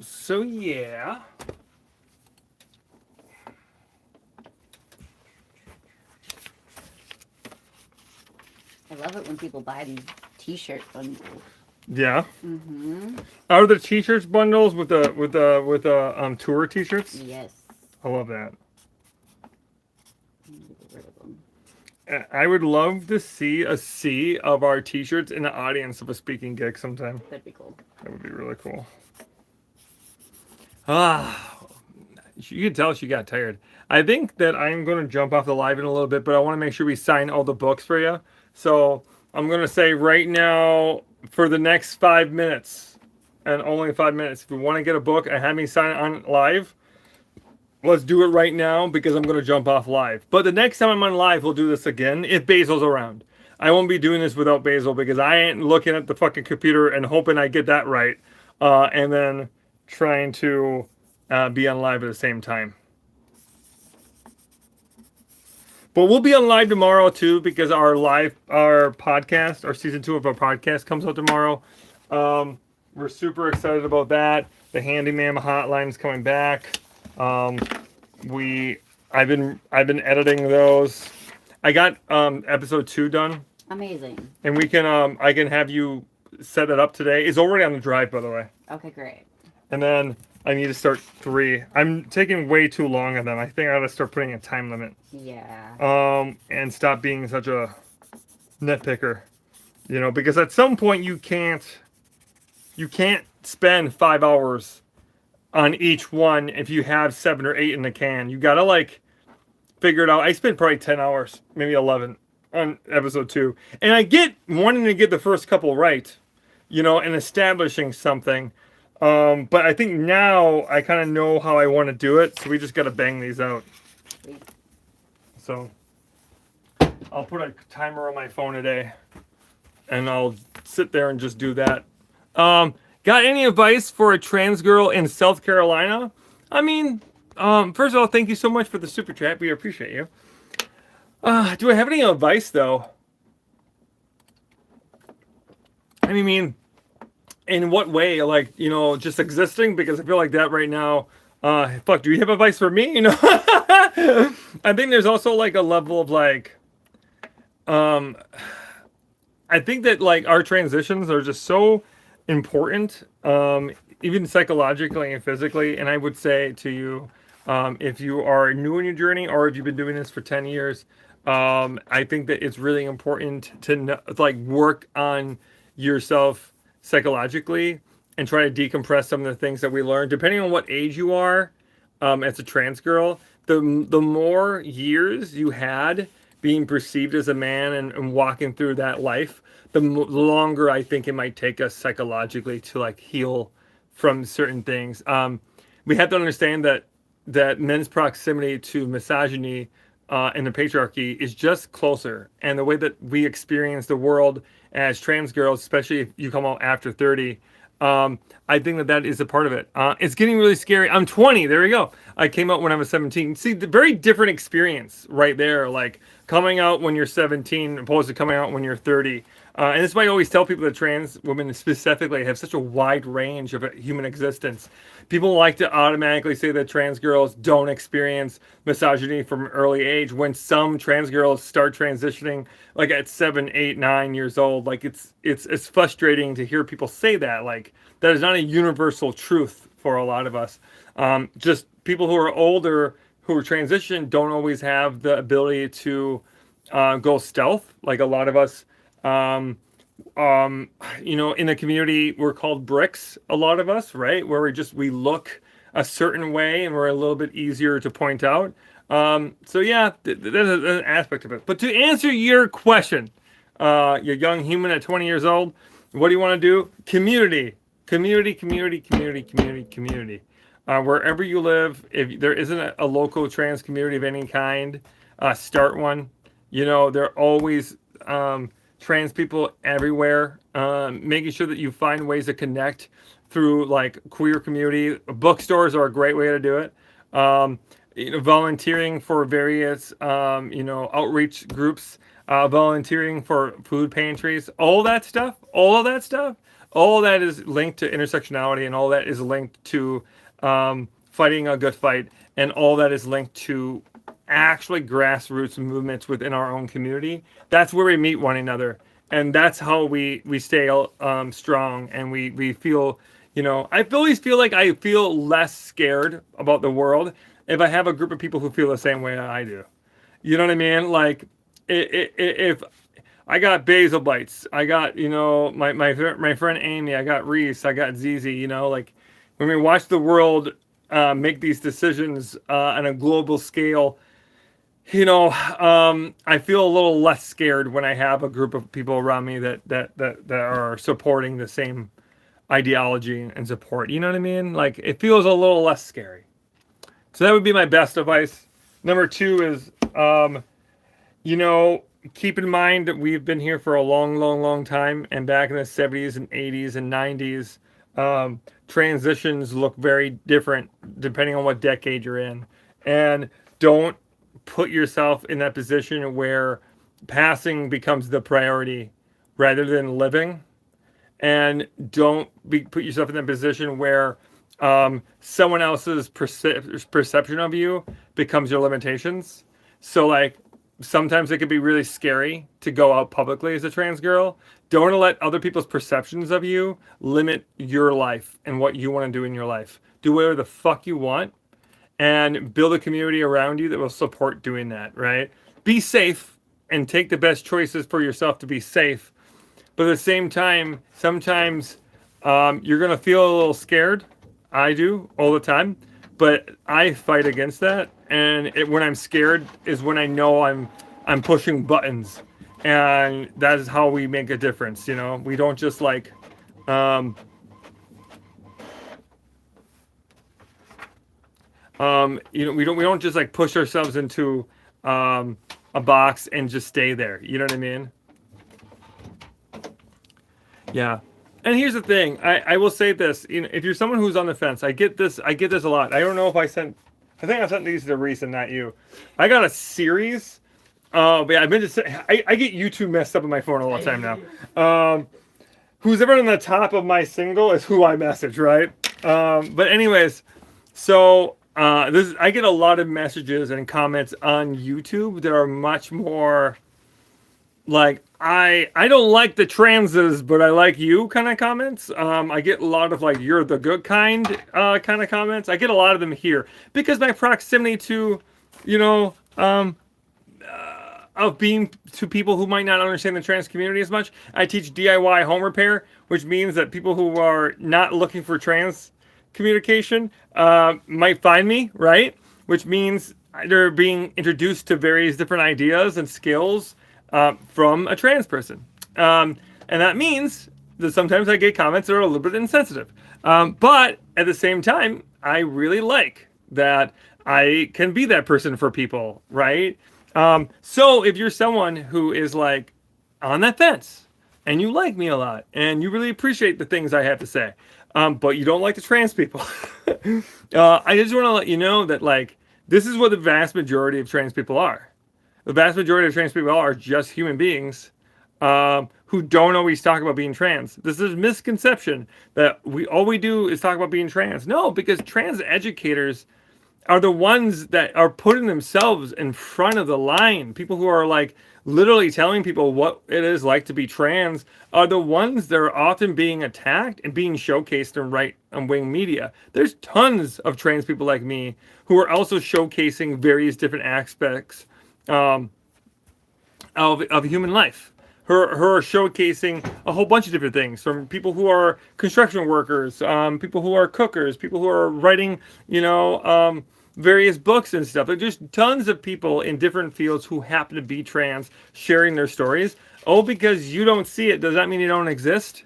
So yeah. I love it when people buy these T-shirt bundles. Yeah. Mm-hmm. Are the t-shirts bundles with the tour t-shirts? Yes. I love that. Get rid of them. I would love to see a sea of our t-shirts in the audience of a speaking gig sometime. That'd be cool. That would be really cool. You can tell she got tired. I think that I'm going to jump off the live in a little bit, but I want to make sure we sign all the books for you. So I'm going to say right now, for the next 5 minutes, and only 5 minutes, if you want to get a book and have me sign on live, let's do it right now because I'm going to jump off live. But the next time I'm on live, we'll do this again if Basil's around. I won't be doing this without Basil because I ain't looking at the fucking computer and hoping I get that right. And then trying to be on live at the same time. But we'll be on live tomorrow too because our podcast, our season 2 of our podcast comes out tomorrow. We're super excited about that. The Handyman hotline is coming back. I've been editing those. I got episode 2 done. Amazing. And we can I can have you set it up today. It's already on the drive, by the way. Okay, great. And then I need to start 3. I'm taking way too long on them. I think I gotta start putting a time limit. Yeah. And stop being such a nitpicker. You know, because at some point you can't spend 5 hours on each one if you have 7 or 8 in the can. You gotta like figure it out. I spent probably 10 hours, maybe 11 on episode 2. And I get wanting to get the first couple right, you know, and establishing something. But I think now I kind of know how I want to do it, so we just got to bang these out. Sweet. So I'll put a timer on my phone today, and I'll sit there and just do that. Got any advice for a trans girl in South Carolina? I mean, first of all, thank you so much for the super chat. We appreciate you. Do I have any advice, though? I mean, in what way? Like, you know, just existing? Because I feel like that right now. Fuck, do you have advice for me? You know, I think there's also like a level of like, I think that like our transitions are just so important, even psychologically and physically. And I would say to you, if you are new in your journey or if you've been doing this for 10 years, I think that it's really important to like work on yourself psychologically and try to decompress some of the things that we learned. Depending on what age you are, as a trans girl, the more years you had being perceived as a man and walking through that life, the longer I think it might take us psychologically to like heal from certain things. We have to understand that men's proximity to misogyny and the patriarchy is just closer, and the way that we experience the world as trans girls, especially if you come out after 30, I think that is a part of it. It's getting really scary. I'm 20. There we go. I came out when I was 17. See, the very different experience right there. Like coming out when you're 17 opposed to coming out when you're 30. And this is why I always tell people that trans women specifically have such a wide range of human existence. People like to automatically say that trans girls don't experience misogyny from an early age, when some trans girls start transitioning like at 7, 8, 9 years old. Like it's frustrating to hear people say that. Like that is not a universal truth for a lot of us. Just people who are older who are transitioned don't always have the ability to go stealth like a lot of us. You know, in the community, we're called bricks, a lot of us, right? Where we look a certain way and we're a little bit easier to point out. So yeah, there's an aspect of it. But to answer your question, you're a young human at 20 years old, what do you want to do? Community. Wherever you live, if there isn't a local trans community of any kind, start one. You know, there are always trans people everywhere. Making sure that you find ways to connect through like queer community. Bookstores are a great way to do it. Volunteering for various outreach groups, volunteering for food pantries, all of that stuff, all that is linked to intersectionality, and all that is linked to fighting a good fight, and all that is linked to actually grassroots movements within our own community. That's where we meet one another, and that's how we stay strong, and we feel. I always feel like I feel less scared about the world if I have a group of people who feel the same way I do. You know what I mean? Like, if I got Basil Bites, I got my friend Amy, I got Reese, I got Zizi. Like when we watch the world make these decisions on a global scale, I feel a little less scared when I have a group of people around me that are supporting the same ideology and support. You know what I mean? Like it feels a little less scary. So that would be my best advice. Number two is, keep in mind that we've been here for a long, long, long time. And back in the 70s and 80s and 90s, transitions look very different depending on what decade you're in. And don't put yourself in that position where passing becomes the priority rather than living. And don't put yourself in that position where someone else's perception of you becomes your limitations. So like sometimes it can be really scary to go out publicly as a trans girl. Don't let other people's perceptions of you limit your life and what you want to do in your life. Do whatever the fuck you want and build a community around you that will support doing that, right? Be safe and take the best choices for yourself to be safe. But at the same time, sometimes you're going to feel a little scared. I do all the time. But I fight against that. And when I'm scared is when I know I'm pushing buttons. And that is how we make a difference, We don't just like... we don't just like push ourselves into a box and just stay there. You know what I mean? Yeah. And here's the thing. I will say this. If you're someone who's on the fence, I get this a lot. I don't know if I think I sent these to Reese and not you. I got a series. But yeah, I've been just I get YouTube messed up on my phone all the time now. Who's ever on the top of my single is who I message, right? But anyways, so I get a lot of messages and comments on YouTube that are much more like I don't like the transes, but I like you kind of comments. I get a lot of like you're the good kind kind of comments. I get a lot of them here because my proximity to, of being to people who might not understand the trans community as much. I teach DIY home repair, which means that people who are not looking for trans communication might find me, right? Which means they're being introduced to various different ideas and skills from a trans person. And that means that sometimes I get comments that are a little bit insensitive. But at the same time, I really like that I can be that person for people, right? So if you're someone who is like on that fence and you like me a lot and you really appreciate the things I have to say, but you don't like the trans people, I just want to let you know that like this is what the vast majority of trans people are. The vast majority of trans people are just human beings who don't always talk about being trans. This is a misconception that all we do is talk about being trans. No, because trans educators are the ones that are putting themselves in front of the line. People who are like literally telling people what it is like to be trans are the ones that are often being attacked and being showcased in right and wing media. There's tons of trans people like me who are also showcasing various different aspects of human life. Her showcasing a whole bunch of different things, from people who are construction workers, people who are cookers, people who are writing, various books and stuff. Like, there's tons of people in different fields who happen to be trans sharing their stories. Oh, because you don't see it does not mean you don't exist,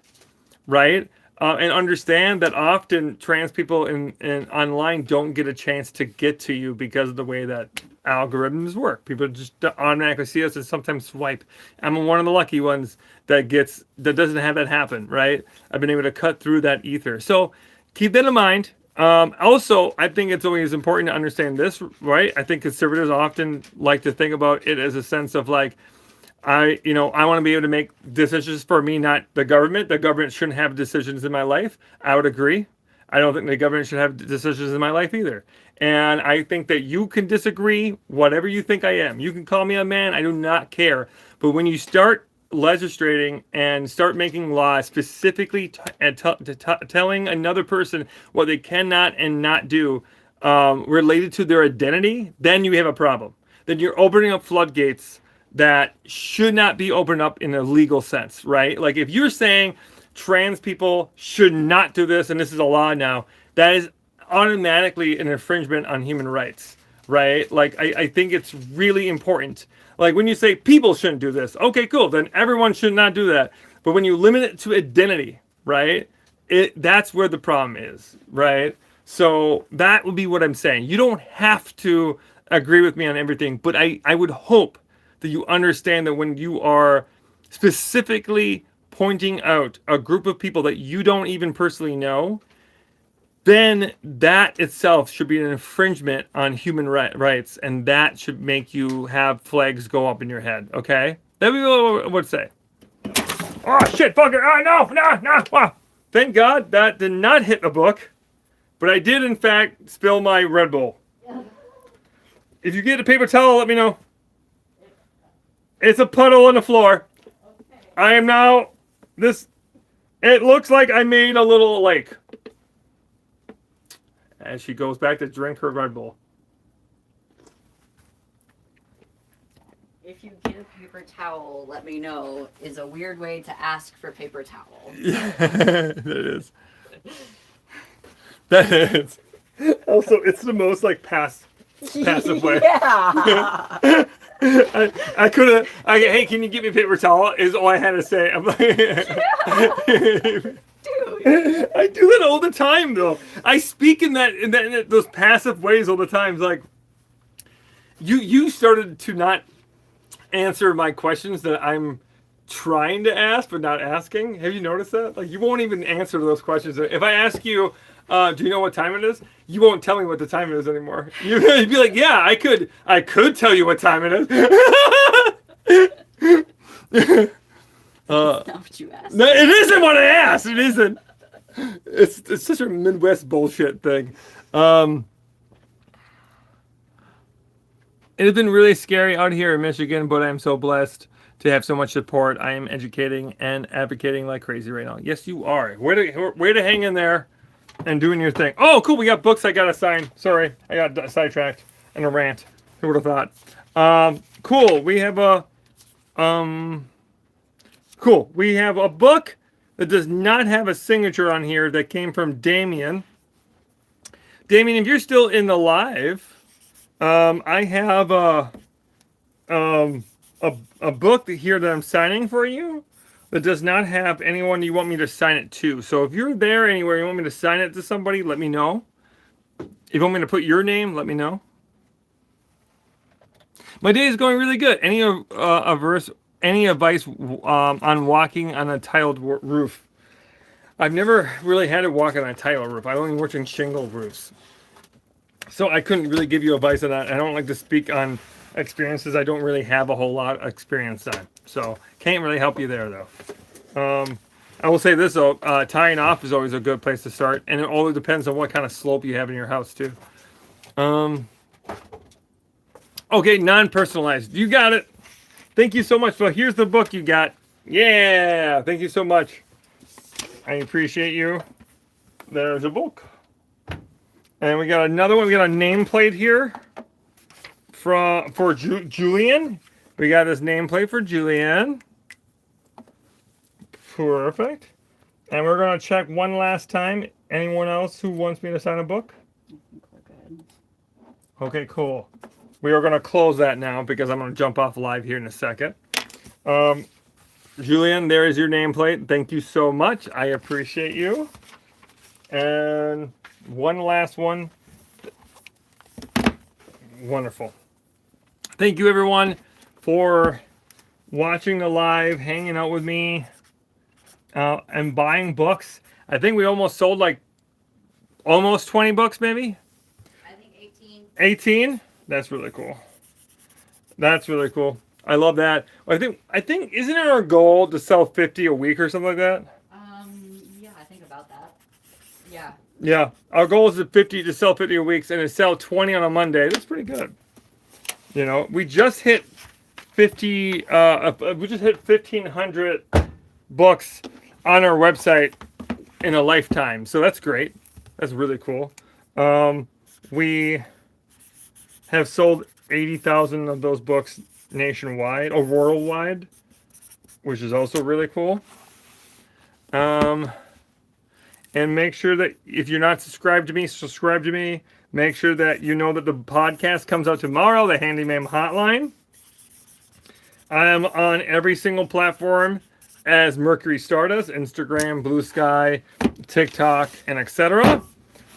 right? and understand that often trans people in online don't get a chance to get to you because of the way that algorithms work. People just automatically see us and sometimes swipe. I'm one of the lucky ones that doesn't have that happen, right? I've been able to cut through that ether. So keep that in mind. Also, I think it's always important to understand this, right? I think conservatives often like to think about it as a sense of like, I want to be able to make decisions for me, not the government. The government shouldn't have decisions in my life. I would agree. I don't think the government should have decisions in my life either. And I think that you can disagree, whatever you think I am. You can call me a man. I do not care. But when you start legislating and start making laws specifically telling another person what they cannot and not do related to their identity, then you have a problem. Then you're opening up floodgates that should not be opened up in a legal sense, right? Like if you're saying trans people should not do this and this is a law now, that is automatically an infringement on human rights, right? Like I think it's really important. Like when you say people shouldn't do this, okay, cool, then everyone should not do that. But when you limit it to identity, right, that's where the problem is, right? So that would be what I'm saying. You don't have to agree with me on everything, but I would hope that you understand that when you are specifically pointing out a group of people that you don't even personally know, then that itself should be an infringement on human rights, and that should make you have flags go up in your head, okay? That'd be what I would say. Oh, shit, fucker! Oh, no! Wow. Thank God that did not hit the book, but I did, in fact, spill my Red Bull. If you get a paper towel, let me know. It's a puddle on the floor. Okay. I am now it looks like I made a little lake. As she goes back to drink her Red Bull. If you get a paper towel, let me know, is a weird way to ask for paper towel. Yeah, that is. That is. Also, it's the most like passive way. Yeah. I could have. Hey, can you give me a paper towel? Is all I had to say. I'm like, dude. I do that all the time, though. I speak in those passive ways all the time. Like, you started to not answer my questions that I'm trying to ask but not asking. Have you noticed that? Like, you won't even answer those questions. If I ask you, do you know what time it is? You won't tell me what the time it is anymore. You'd be like, yeah, I could tell you what time it is. That's not what you asked. No, it isn't what I asked. It isn't. It's such a Midwest bullshit thing. It has been really scary out here in Michigan, but I'm so blessed to have so much support. I am educating and advocating like crazy right now. Yes, you are. Way to hang in there and doing your thing. Oh, cool. We got books I got to sign. Sorry. I got sidetracked in a rant. Who would have thought? Cool. We have a book that does not have a signature on here that came from Damien. Damien, if you're still in the live, I have a book here that I'm signing for you that does not have anyone you want me to sign it to. So if you're there anywhere, you want me to sign it to somebody, let me know. If you want me to put your name, let me know. My day is going really good. Any advice on walking on a tiled roof? I've never really had to walk on a tiled roof. I've only worked in shingle roofs. So I couldn't really give you advice on that. I don't like to speak on experiences I don't really have a whole lot of experience on. So can't really help you there, though. I will say this, though. Tying off is always a good place to start. And it always depends on what kind of slope you have in your house, too. Okay, non-personalized. You got it. Thank you so much. So here's the book you got. Yeah, thank you so much. I appreciate you. There's a book. And we got another one. We got a nameplate here for Julian. We got this nameplate for Julian. Perfect. And we're going to check one last time. Anyone else who wants me to sign a book? I think we're good. Okay, cool. We are going to close that now because I'm going to jump off live here in a second. Julian, there is your nameplate. Thank you so much. I appreciate you. And one last one. Wonderful. Thank you, everyone, for watching the live, hanging out with me, and buying books. I think we almost sold like almost 20 books, maybe? I think 18. 18? That's really cool. That's really cool. I love that. I think isn't it our goal to sell 50 a week or something like that? Yeah, I think about that. Yeah. Yeah. Our goal is to sell 50 a week and to sell 20 on a Monday. That's pretty good. You know, we just hit 50 we just hit 1,500 books on our website in a lifetime. So that's great. That's really cool. We have sold 80,000 of those books nationwide or worldwide, which is also really cool. And make sure that if you're not subscribed to me, subscribe to me. Make sure that you know that the podcast comes out tomorrow, the Handyman Hotline. I am on every single platform as Mercury Stardust, Instagram, Blue Sky, TikTok, and etc.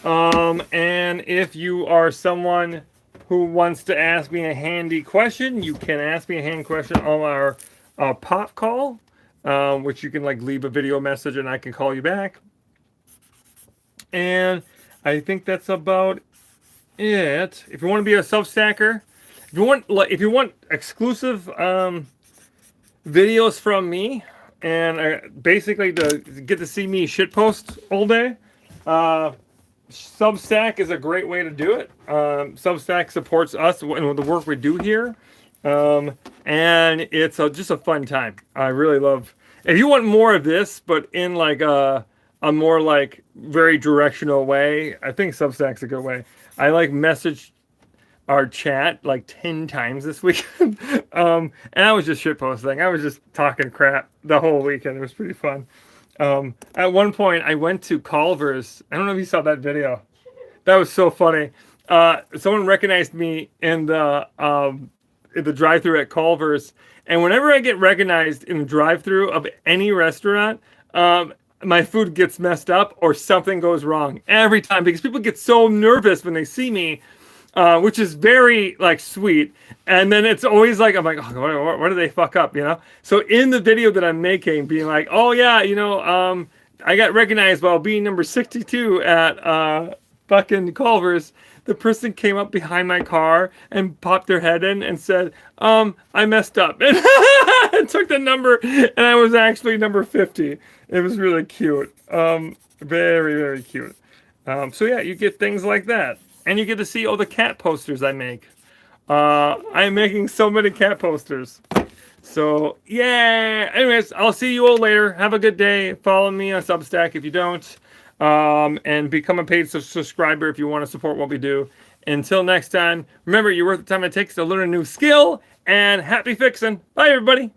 And if you are someone who wants to ask me a handy question, you can ask me a hand question on our pop call, which you can like leave a video message and I can call you back. And I think that's about it. If you want to be a Substacker, if you want exclusive videos from me and basically to get to see me shitpost all day, Substack is a great way to do it. Substack supports us and the work we do here. And it's just a fun time. I really love. If you want more of this, but in like a more like very directional way, I think Substack's a good way. I like message our chat like 10 times this weekend. And I was just shitposting. I was just talking crap the whole weekend. It was pretty fun. At one point, I went to Culver's. I don't know if you saw that video. That was so funny. Someone recognized me in the drive-thru at Culver's, and whenever I get recognized in the drive-thru of any restaurant, my food gets messed up or something goes wrong every time because people get so nervous when they see me. Which is very like sweet, and then it's always like I'm like, oh, what do they fuck up, you know? So in the video that I'm making, being like, oh yeah, you know, I got recognized while being number 62 at fucking Culver's. The person came up behind my car and popped their head in and said, I messed up, and took the number, and I was actually number 50. It was really cute, very very cute. So yeah, you get things like that. And you get to see all the cat posters I make. I'm making so many cat posters. So, yeah. Anyways, I'll see you all later. Have a good day. Follow me on Substack if you don't. And become a paid subscriber if you want to support what we do. Until next time, remember, you're worth the time it takes to learn a new skill. And happy fixing. Bye, everybody.